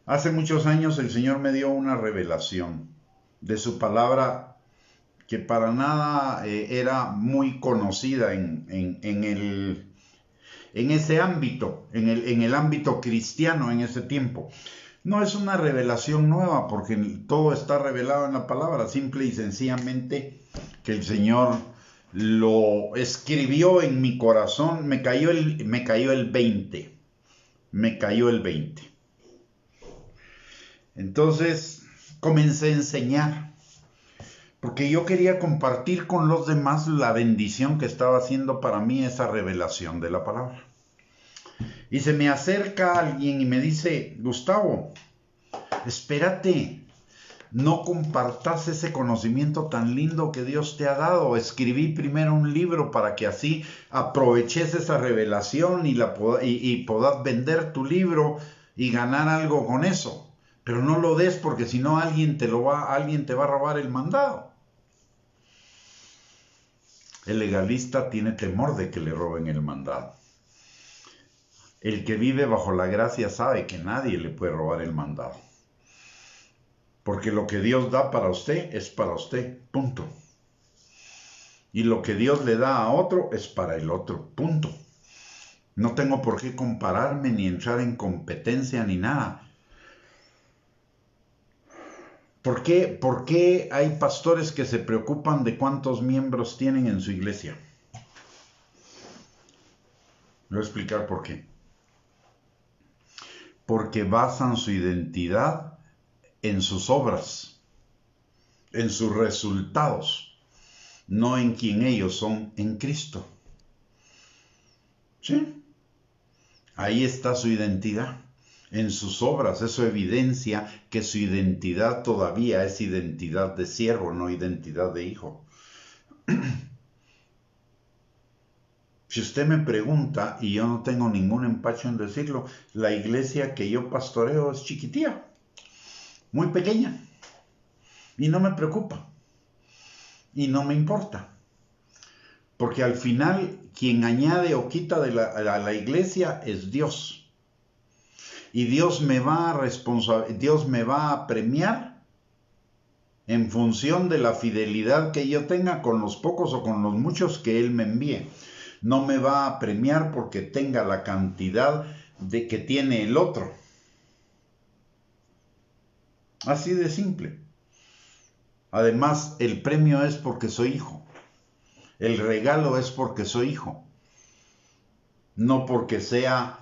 Hace muchos años el Señor me dio una revelación de su palabra que para nada era muy conocida en ese ámbito, en el ámbito cristiano en ese tiempo. No es una revelación nueva porque todo está revelado en la palabra, simple y sencillamente que el Señor lo escribió en mi corazón, me cayó el 20. Entonces comencé a enseñar, porque yo quería compartir con los demás la bendición que estaba haciendo para mí esa revelación de la palabra. Y se me acerca alguien y me dice, Gustavo, espérate, no compartas ese conocimiento tan lindo que Dios te ha dado. Escribí primero un libro para que así aproveches esa revelación y puedas vender tu libro y ganar algo con eso. Pero no lo des porque si no alguien te va a robar el mandado. El legalista tiene temor de que le roben el mandado. El que vive bajo la gracia sabe que nadie le puede robar el mandado. Porque lo que Dios da para usted es para usted, punto. Y lo que Dios le da a otro es para el otro, punto. No tengo por qué compararme ni entrar en competencia ni nada. ¿Por qué hay pastores que se preocupan de cuántos miembros tienen en su iglesia? Voy a explicar por qué. Porque basan su identidad en sus obras, en sus resultados, no en quien ellos son en Cristo. ¿Sí? Ahí está su identidad, en sus obras. Eso evidencia que su identidad todavía es identidad de siervo, no identidad de hijo. Si usted me pregunta, y yo no tengo ningún empacho en decirlo, la iglesia que yo pastoreo es chiquitía, muy pequeña, y no me preocupa, y no me importa, porque al final quien añade o quita a la iglesia es Dios, y Dios me va a premiar en función de la fidelidad que yo tenga con los pocos o con los muchos que Él me envíe. No me va a premiar porque tenga la cantidad de que tiene el otro. Así de simple. Además, el premio es porque soy hijo. El regalo es porque soy hijo. No porque sea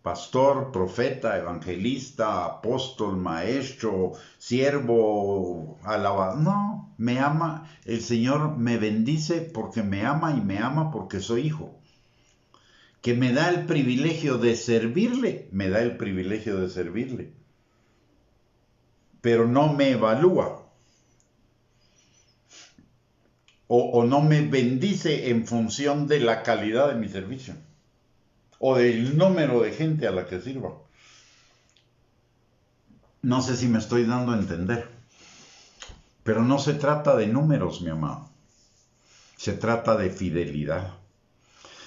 pastor, profeta, evangelista, apóstol, maestro, siervo, alabado. No, me ama. El Señor me bendice porque me ama y me ama porque soy hijo. Que me da el privilegio de servirle, me da el privilegio de servirle. Pero no me evalúa. O no me bendice en función de la calidad de mi servicio. O del número de gente a la que sirva. No sé si me estoy dando a entender. Pero no se trata de números, mi amado. Se trata de fidelidad.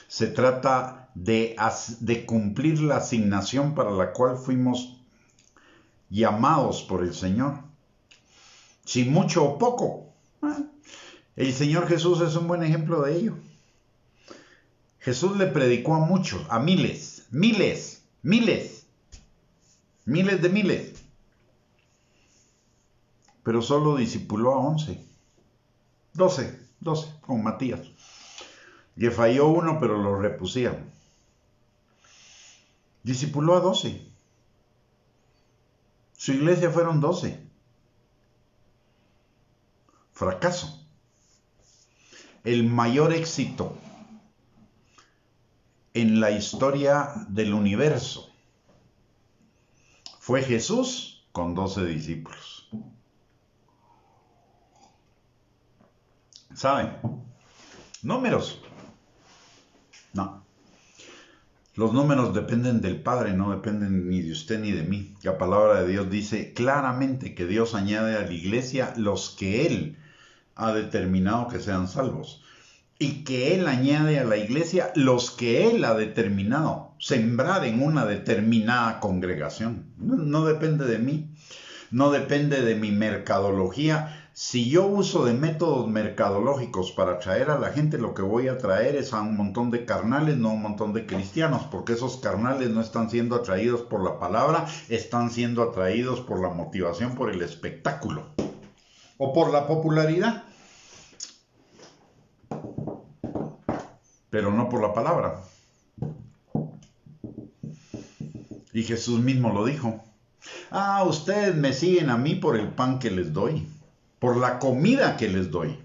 Se trata de cumplir la asignación para la cual fuimos llamados por el Señor. Si mucho o poco. El Señor Jesús es un buen ejemplo de ello. Jesús le predicó a muchos, a miles de miles. Pero solo discipuló a 12 con Matías. Le falló uno, pero lo repusieron. Discipuló a 12. Su iglesia fueron 12. Fracaso. El mayor éxito en la historia del universo fue Jesús con 12 discípulos. ¿Saben? Números. No. Los números dependen del Padre, no dependen ni de usted ni de mí. La palabra de Dios dice claramente que Dios añade a la iglesia los que Él ha determinado que sean salvos. Y que Él añade a la iglesia los que Él ha determinado sembrar en una determinada congregación. No depende de mí, no depende de mi mercadología. Si yo uso de métodos mercadológicos para atraer a la gente, lo que voy a traer es a un montón de carnales, no a un montón de cristianos, porque esos carnales no están siendo atraídos por la palabra, están siendo atraídos por la motivación, por el espectáculo o por la popularidad, pero no por la palabra. Y Jesús mismo lo dijo. Ustedes me siguen a mí por el pan que les doy, por la comida que les doy.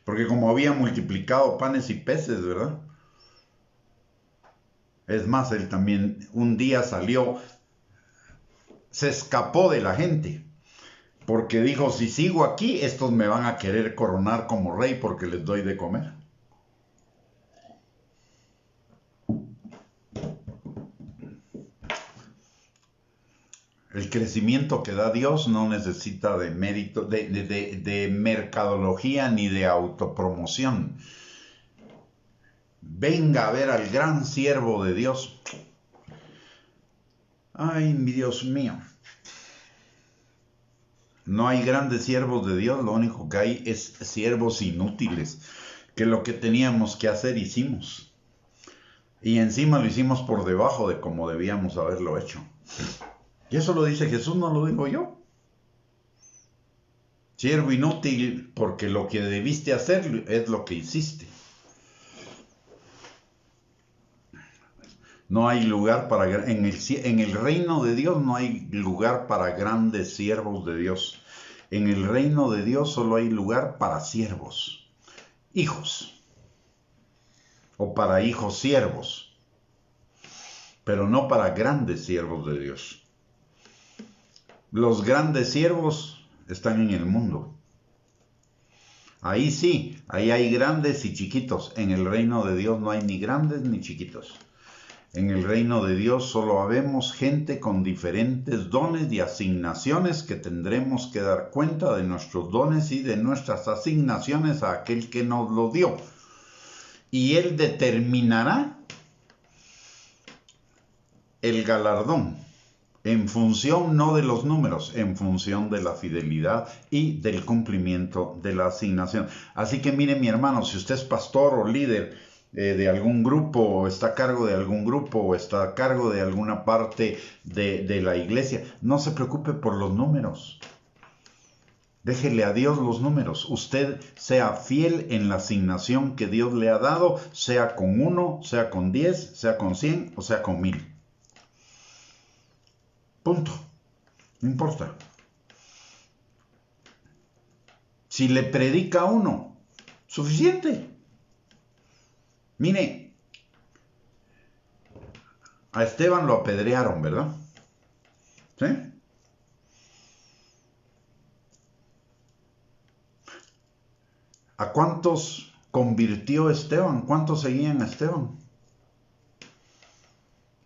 Porque como había multiplicado panes y peces, ¿verdad? Es más, él también un día salió, se escapó de la gente, porque dijo, si sigo aquí, estos me van a querer coronar como rey porque les doy de comer. El crecimiento que da Dios no necesita de mérito, de mercadología ni de autopromoción. Venga a ver al gran siervo de Dios. Ay, mi Dios mío. No hay grandes siervos de Dios, lo único que hay es siervos inútiles, que lo que teníamos que hacer hicimos. Y encima lo hicimos por debajo de como debíamos haberlo hecho. Y eso lo dice Jesús, no lo digo yo. Siervo inútil, porque lo que debiste hacer es lo que hiciste. No hay lugar para... En el reino de Dios no hay lugar para grandes siervos de Dios. En el reino de Dios solo hay lugar para siervos, hijos, o para hijos siervos, pero no para grandes siervos de Dios. Los grandes siervos están en el mundo. Ahí sí, ahí hay grandes y chiquitos. En el reino de Dios no hay ni grandes ni chiquitos. En el reino de Dios solo habemos gente con diferentes dones y asignaciones que tendremos que dar cuenta de nuestros dones y de nuestras asignaciones a aquel que nos lo dio. Y Él determinará el galardón En función no de los números, en función de la fidelidad y del cumplimiento de la asignación. Así que mire, mi hermano, si usted es pastor o líder de algún grupo, o está a cargo de algún grupo, o está a cargo de alguna parte de la iglesia, no se preocupe por los números. Déjele a Dios los números. Usted sea fiel en la asignación que Dios le ha dado, sea con 1, sea con 10, sea con 100 o sea con 1000. Punto. No importa. Si le predica a uno, suficiente. Mire, a Esteban lo apedrearon, ¿verdad? ¿Sí? ¿A cuántos convirtió Esteban? ¿Cuántos seguían a Esteban?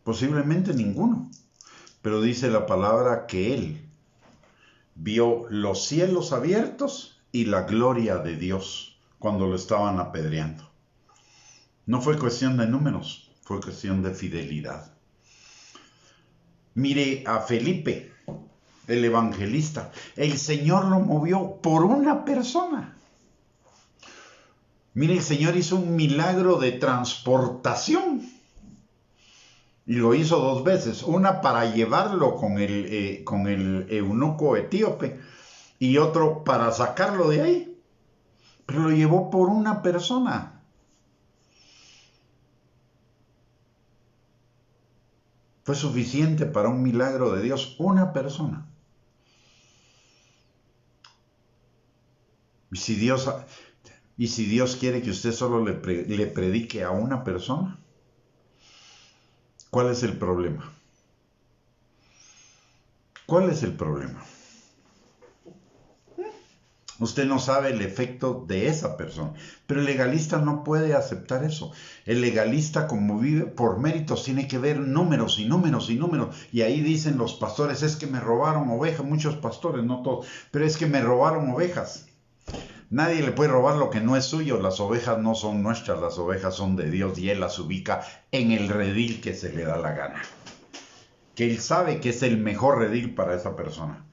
Posiblemente ninguno. Pero dice la palabra que él vio los cielos abiertos y la gloria de Dios cuando lo estaban apedreando. No fue cuestión de números, fue cuestión de fidelidad. Mire a Felipe, el evangelista. El Señor lo movió por una persona. Mire, el Señor hizo un milagro de transportación. Y lo hizo 2 veces. Una para llevarlo con el eunuco etíope y otro para sacarlo de ahí. Pero lo llevó por una persona. Fue suficiente para un milagro de Dios, una persona. Y si Dios quiere que usted solo le predique a una persona, ¿cuál es el problema? ¿Cuál es el problema? Usted no sabe el efecto de esa persona. Pero el legalista no puede aceptar eso. El legalista, como vive por méritos, tiene que ver números y números y números. Y ahí dicen los pastores, es que me robaron ovejas. Muchos pastores, no todos, pero es que me robaron ovejas. Nadie le puede robar lo que no es suyo. Las ovejas no son nuestras, las ovejas son de Dios y Él las ubica en el redil que se le da la gana. Que Él sabe que es el mejor redil para esa persona.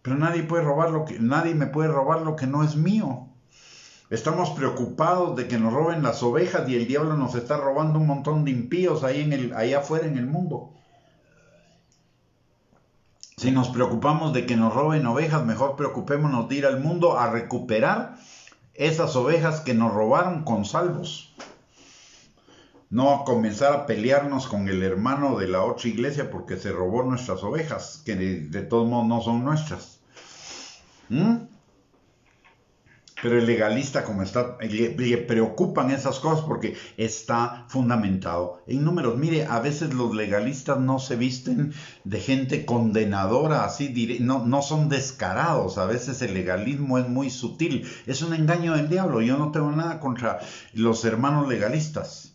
Pero nadie me puede robar lo que no es mío. Estamos preocupados de que nos roben las ovejas y el diablo nos está robando un montón de impíos ahí afuera en el mundo. Si nos preocupamos de que nos roben ovejas, mejor preocupémonos de ir al mundo a recuperar esas ovejas que nos robaron con salvos. No a comenzar a pelearnos con el hermano de la otra iglesia porque se robó nuestras ovejas, que de todos modos no son nuestras. Pero el legalista, como está, le preocupan esas cosas porque está fundamentado en números. Mire, a veces los legalistas no se visten de gente condenadora, así no son descarados. A veces el legalismo es muy sutil, es un engaño del diablo. Yo no tengo nada contra los hermanos legalistas.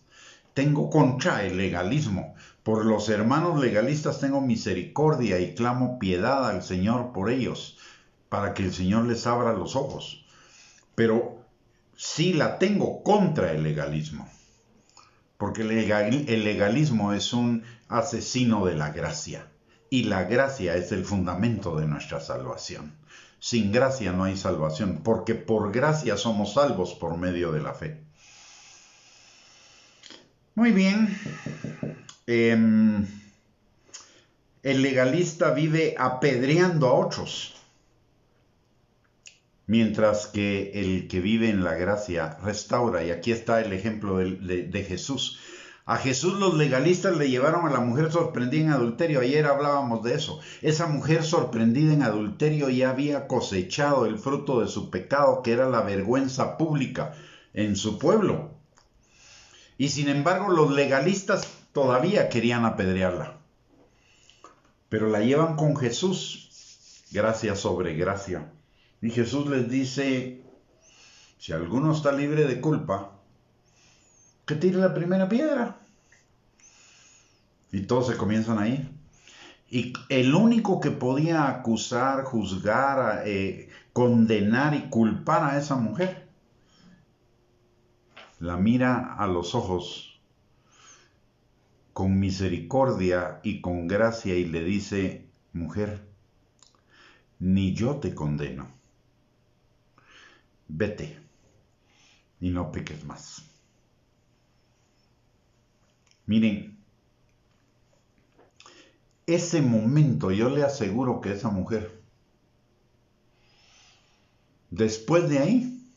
Tengo contra el legalismo. Por los hermanos legalistas tengo misericordia y clamo piedad al Señor por ellos, para que el Señor les abra los ojos. Pero sí la tengo contra el legalismo, porque el legalismo es un asesino de la gracia, y la gracia es el fundamento de nuestra salvación. Sin gracia no hay salvación, porque por gracia somos salvos por medio de la fe. Muy bien. El legalista vive apedreando a otros, mientras que el que vive en la gracia restaura. Y aquí está el ejemplo de Jesús. A Jesús los legalistas le llevaron a la mujer sorprendida en adulterio. Ayer hablábamos de eso. Esa mujer sorprendida en adulterio ya había cosechado el fruto de su pecado, que era la vergüenza pública en su pueblo. Y sin embargo, los legalistas todavía querían apedrearla. Pero la llevan con Jesús, gracia sobre gracia. Y Jesús les dice, si alguno está libre de culpa, que tire la primera piedra. Y todos se comienzan a ir. Y el único que podía acusar, juzgar, condenar y culpar a esa mujer, la mira a los ojos con misericordia y con gracia y le dice, mujer, ni yo te condeno. Vete y no peques más. Miren, ese momento yo le aseguro que esa mujer, después de ahí,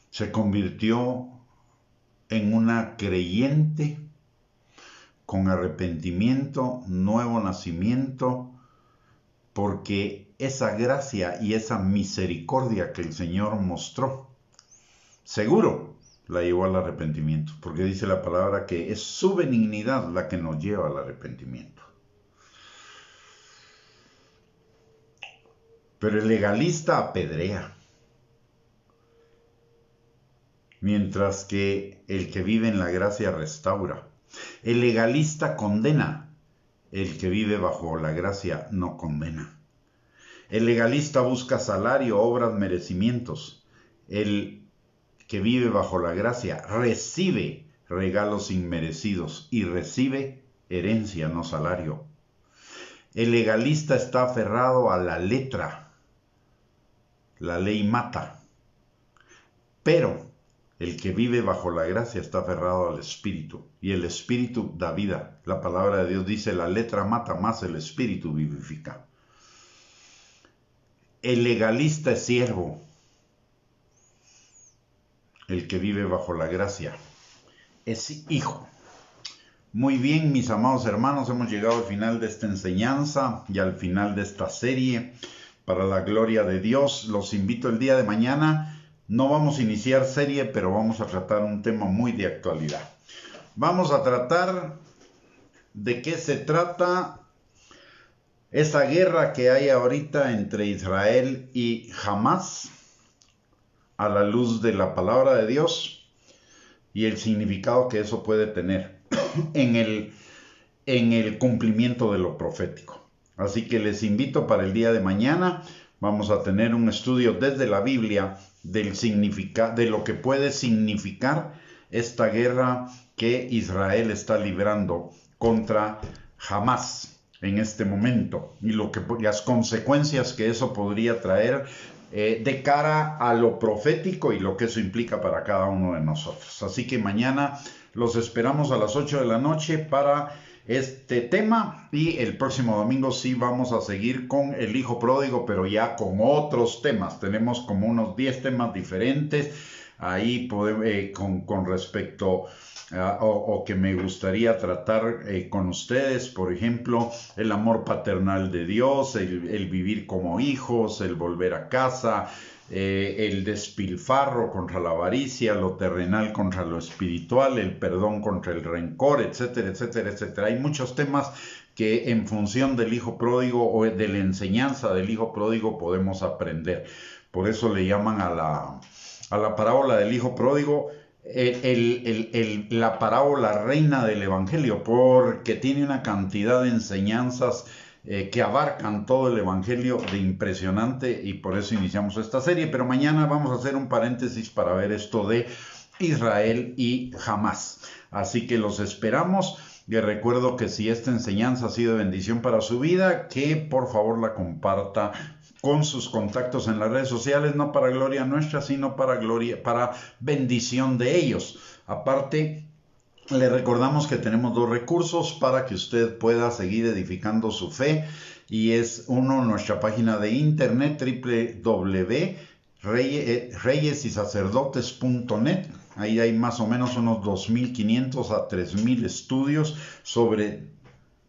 se convirtió en una creyente con arrepentimiento, nuevo nacimiento, porque esa gracia y esa misericordia que el Señor mostró, seguro la llevó al arrepentimiento, porque dice la palabra que es su benignidad la que nos lleva al arrepentimiento. Pero el legalista apedrea, mientras que el que vive en la gracia restaura. El legalista condena, el que vive bajo la gracia no condena. El legalista busca salario, obras, merecimientos. El que vive bajo la gracia recibe regalos inmerecidos y recibe herencia, no salario. El legalista está aferrado a la letra. La ley mata. Pero el que vive bajo la gracia está aferrado al Espíritu, y el Espíritu da vida. La palabra de Dios dice, la letra mata, más el Espíritu vivifica. El legalista es siervo. El que vive bajo la gracia es hijo. Muy bien, mis amados hermanos, hemos llegado al final de esta enseñanza y al final de esta serie. Para la gloria de Dios, los invito el día de mañana. No vamos a iniciar serie, pero vamos a tratar un tema muy de actualidad. Vamos a tratar de qué se trata esa guerra que hay ahorita entre Israel y Hamás, a la luz de la palabra de Dios y el significado que eso puede tener en el cumplimiento de lo profético. Así que les invito para el día de mañana. Vamos a tener un estudio desde la Biblia de lo que puede significar esta guerra que Israel está librando contra Hamás en este momento y las consecuencias que eso podría traer de cara a lo profético y lo que eso implica para cada uno de nosotros. Así que mañana los esperamos a las 8 de la noche para este tema, y el próximo domingo sí vamos a seguir con el hijo pródigo, pero ya con otros temas. Tenemos como unos 10 temas diferentes ahí con respecto o que me gustaría tratar con ustedes. Por ejemplo, el amor paternal de Dios, el vivir como hijos, el volver a casa, el despilfarro contra la avaricia, lo terrenal contra lo espiritual, el perdón contra el rencor, etcétera, etcétera, etcétera. Hay muchos temas que en función del hijo pródigo o de la enseñanza del hijo pródigo podemos aprender. Por eso le llaman a la parábola del hijo pródigo la parábola reina del evangelio, porque tiene una cantidad de enseñanzas que abarcan todo el evangelio de impresionante, y por eso iniciamos esta serie. Pero mañana vamos a hacer un paréntesis para ver esto de Israel y Hamás. Así que los esperamos. Les recuerdo que si esta enseñanza ha sido de bendición para su vida, que por favor la comparta con sus contactos en las redes sociales, no para gloria nuestra, sino para bendición de ellos. Aparte, le recordamos que tenemos 2 recursos para que usted pueda seguir edificando su fe, y es uno, nuestra página de internet www.reyesysacerdotes.net. Ahí hay más o menos unos 2.500 a 3.000 estudios sobre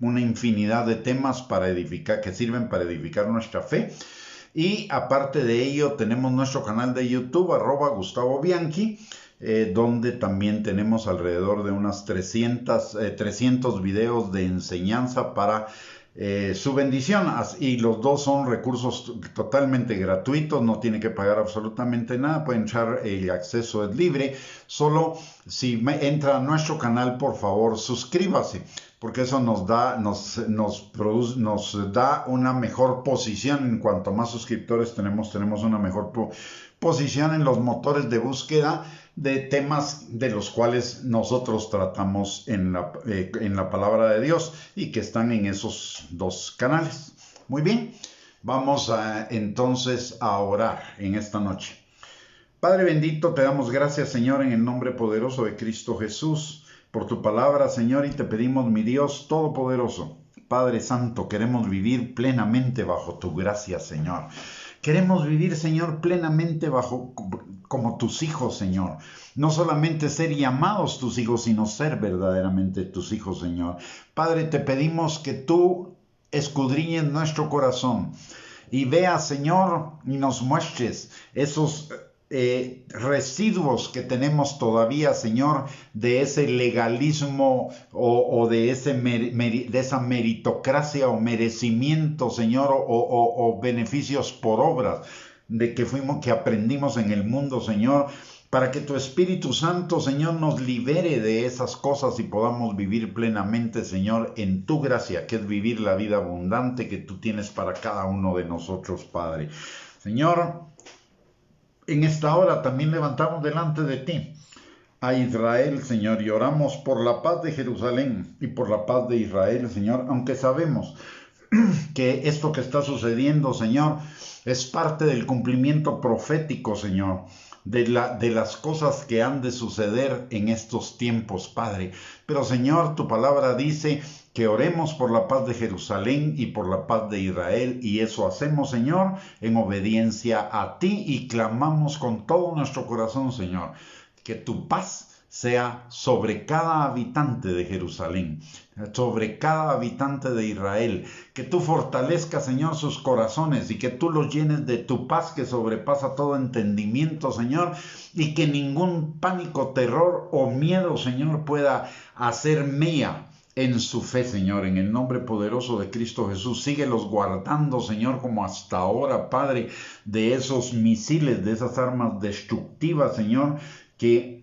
una infinidad de temas que sirven para edificar nuestra fe. Y aparte de ello, tenemos nuestro canal de YouTube, @Gustavo Bianchi, donde también tenemos alrededor de unas 300 videos de enseñanza para su bendición. Y los dos son recursos totalmente gratuitos, no tiene que pagar absolutamente nada, puede entrar, el acceso es libre. Solo si entra a nuestro canal, por favor, suscríbase, porque eso nos da una mejor posición. En cuanto más suscriptores tenemos una mejor posición en los motores de búsqueda, de temas de los cuales nosotros tratamos en la palabra de Dios y que están en esos dos canales. Muy bien, vamos entonces a orar en esta noche. Padre bendito, te damos gracias, Señor, en el nombre poderoso de Cristo Jesús, por tu palabra, Señor, y te pedimos, mi Dios todopoderoso, Padre Santo, queremos vivir plenamente bajo tu gracia, Señor. Queremos vivir, Señor, plenamente como tus hijos, Señor. No solamente ser llamados tus hijos, sino ser verdaderamente tus hijos, Señor. Padre, te pedimos que tú escudriñes nuestro corazón y veas, Señor, y nos muestres esos residuos que tenemos todavía, Señor, de ese legalismo o de esa meritocracia o merecimiento, Señor, o beneficios por obras que aprendimos en el mundo, Señor, para que tu Espíritu Santo, Señor, nos libere de esas cosas y podamos vivir plenamente, Señor, en tu gracia, que es vivir la vida abundante que tú tienes para cada uno de nosotros, Padre. Señor, en esta hora también levantamos delante de ti a Israel, Señor, y oramos por la paz de Jerusalén y por la paz de Israel, Señor, aunque sabemos que esto que está sucediendo, Señor, es parte del cumplimiento profético, Señor, de las cosas que han de suceder en estos tiempos, Padre. Pero, Señor, tu palabra dice que oremos por la paz de Jerusalén y por la paz de Israel, y eso hacemos, Señor, en obediencia a ti, y clamamos con todo nuestro corazón, Señor, que tu paz sea sobre cada habitante de Jerusalén, sobre cada habitante de Israel, que tú fortalezcas, Señor, sus corazones y que tú los llenes de tu paz que sobrepasa todo entendimiento, Señor, y que ningún pánico, terror o miedo, Señor, pueda hacer mella en su fe, Señor, en el nombre poderoso de Cristo Jesús. Síguelos guardando, Señor, como hasta ahora, Padre, de esos misiles, de esas armas destructivas, Señor, que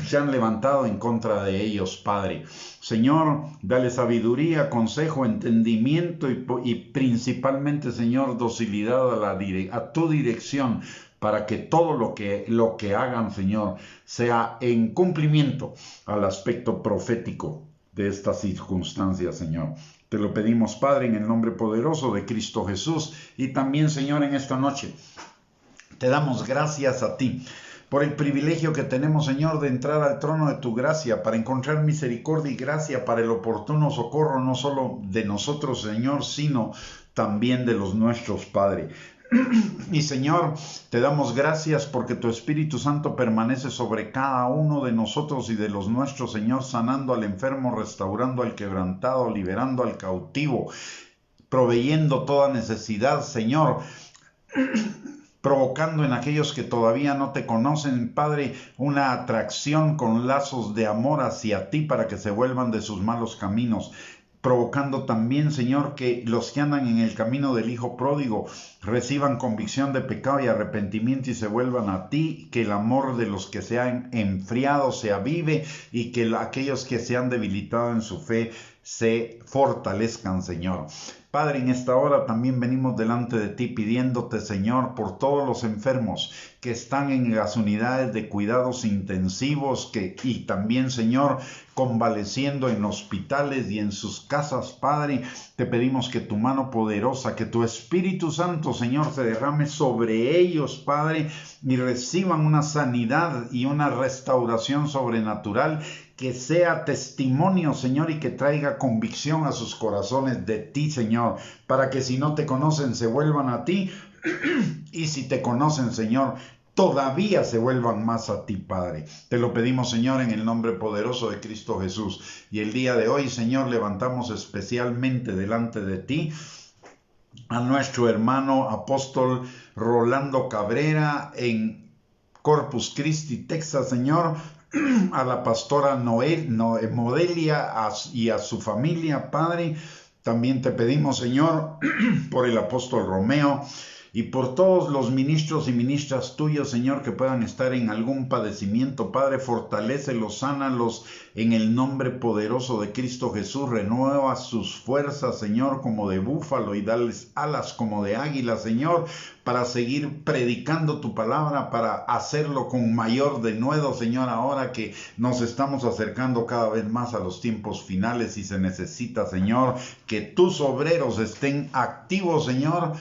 se han levantado en contra de ellos, Padre. Señor, dale sabiduría, consejo, entendimiento y principalmente, Señor, docilidad a tu dirección, para que todo lo que hagan, Señor, sea en cumplimiento al aspecto profético de estas circunstancias, Señor. Te lo pedimos, Padre, en el nombre poderoso de Cristo Jesús. Y también, Señor, en esta noche te damos gracias a ti por el privilegio que tenemos, Señor, de entrar al trono de tu gracia para encontrar misericordia y gracia para el oportuno socorro, no solo de nosotros, Señor, sino también de los nuestros, Padre. Y, Señor, te damos gracias porque tu Espíritu Santo permanece sobre cada uno de nosotros y de los nuestros, Señor, sanando al enfermo, restaurando al quebrantado, liberando al cautivo, proveyendo toda necesidad, Señor, provocando en aquellos que todavía no te conocen, Padre, una atracción con lazos de amor hacia ti para que se vuelvan de sus malos caminos. Provocando también, Señor, que los que andan en el camino del Hijo Pródigo reciban convicción de pecado y arrepentimiento y se vuelvan a ti, que el amor de los que se han enfriado se avive y que aquellos que se han debilitado en su fe se fortalezcan, Señor. Padre, en esta hora también venimos delante de ti pidiéndote, Señor, por todos los enfermos que están en las unidades de cuidados intensivos y también, Señor, convaleciendo en hospitales y en sus casas, Padre. Te pedimos que tu mano poderosa, que tu Espíritu Santo, Señor, se derrame sobre ellos, Padre, y reciban una sanidad y una restauración sobrenatural, que sea testimonio, Señor, y que traiga convicción a sus corazones de ti, Señor, para que si no te conocen se vuelvan a ti y si te conocen, Señor, todavía se vuelvan más a ti, Padre. Te lo pedimos, Señor, en el nombre poderoso de Cristo Jesús. Y el día de hoy, Señor, levantamos especialmente delante de ti a nuestro hermano apóstol Rolando Cabrera en Corpus Christi, Texas, Señor, a la pastora Modelia y a su familia, Padre. También te pedimos, Señor, por el apóstol Romeo y por todos los ministros y ministras tuyos, Señor, que puedan estar en algún padecimiento. Padre, fortalécelos, sánalos en el nombre poderoso de Cristo Jesús. Renueva sus fuerzas, Señor, como de búfalo, y dales alas como de águila, Señor, para seguir predicando tu palabra, para hacerlo con mayor denuedo, Señor, ahora que nos estamos acercando cada vez más a los tiempos finales y se necesita, Señor, que tus obreros estén activos, Señor,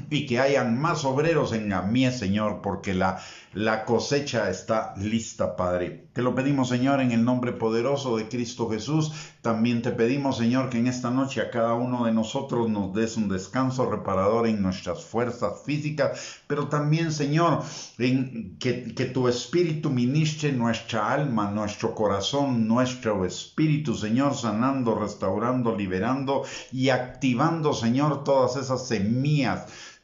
y que hayan más obreros en la mies, Señor, porque la cosecha está lista, Padre. Te lo pedimos, Señor, en el nombre poderoso de Cristo Jesús. También te pedimos, Señor, que en esta noche a cada uno de nosotros nos des un descanso reparador en nuestras fuerzas físicas, pero también, Señor, que tu Espíritu ministre nuestra alma, nuestro corazón, nuestro espíritu, Señor, sanando, restaurando, liberando y activando, Señor, todas esas semillas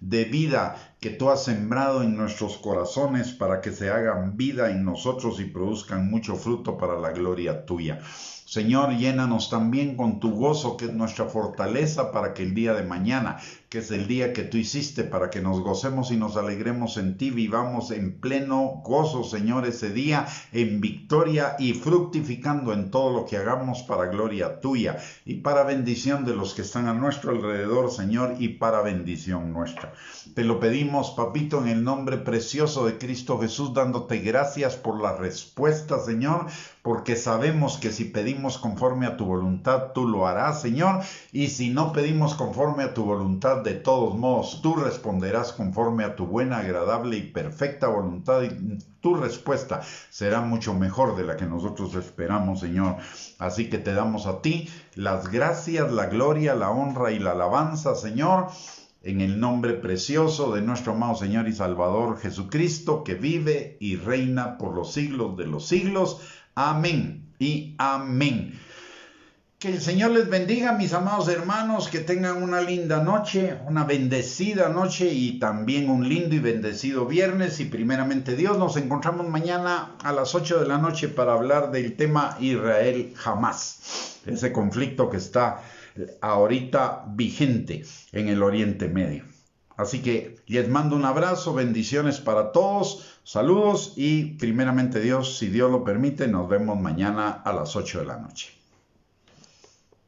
de vida que tú has sembrado en nuestros corazones para que se hagan vida en nosotros y produzcan mucho fruto para la gloria tuya. Señor, llénanos también con tu gozo, que es nuestra fortaleza, para que el día de mañana, que es el día que tú hiciste, para que nos gocemos y nos alegremos en ti, vivamos en pleno gozo, Señor, ese día, en victoria y fructificando en todo lo que hagamos para gloria tuya y para bendición de los que están a nuestro alrededor, Señor, y para bendición nuestra. Te lo pedimos, Papito, en el nombre precioso de Cristo Jesús, dándote gracias por la respuesta, Señor, porque sabemos que si pedimos conforme a tu voluntad, tú lo harás, Señor, y si no pedimos conforme a tu voluntad, de todos modos, tú responderás conforme a tu buena, agradable y perfecta voluntad, y tu respuesta será mucho mejor de la que nosotros esperamos, Señor. Así que te damos a ti las gracias, la gloria, la honra y la alabanza, Señor, en el nombre precioso de nuestro amado Señor y Salvador Jesucristo, que vive y reina por los siglos de los siglos. Amén y amén. Que el Señor les bendiga, mis amados hermanos, que tengan una linda noche, una bendecida noche y también un lindo y bendecido viernes. Y primeramente Dios, nos encontramos mañana a las 8 de la noche para hablar del tema Israel-Hamás, ese conflicto que está ahorita vigente en el Oriente Medio. Así que les mando un abrazo, bendiciones para todos, saludos y primeramente Dios, si Dios lo permite, nos vemos mañana a las 8 de la noche.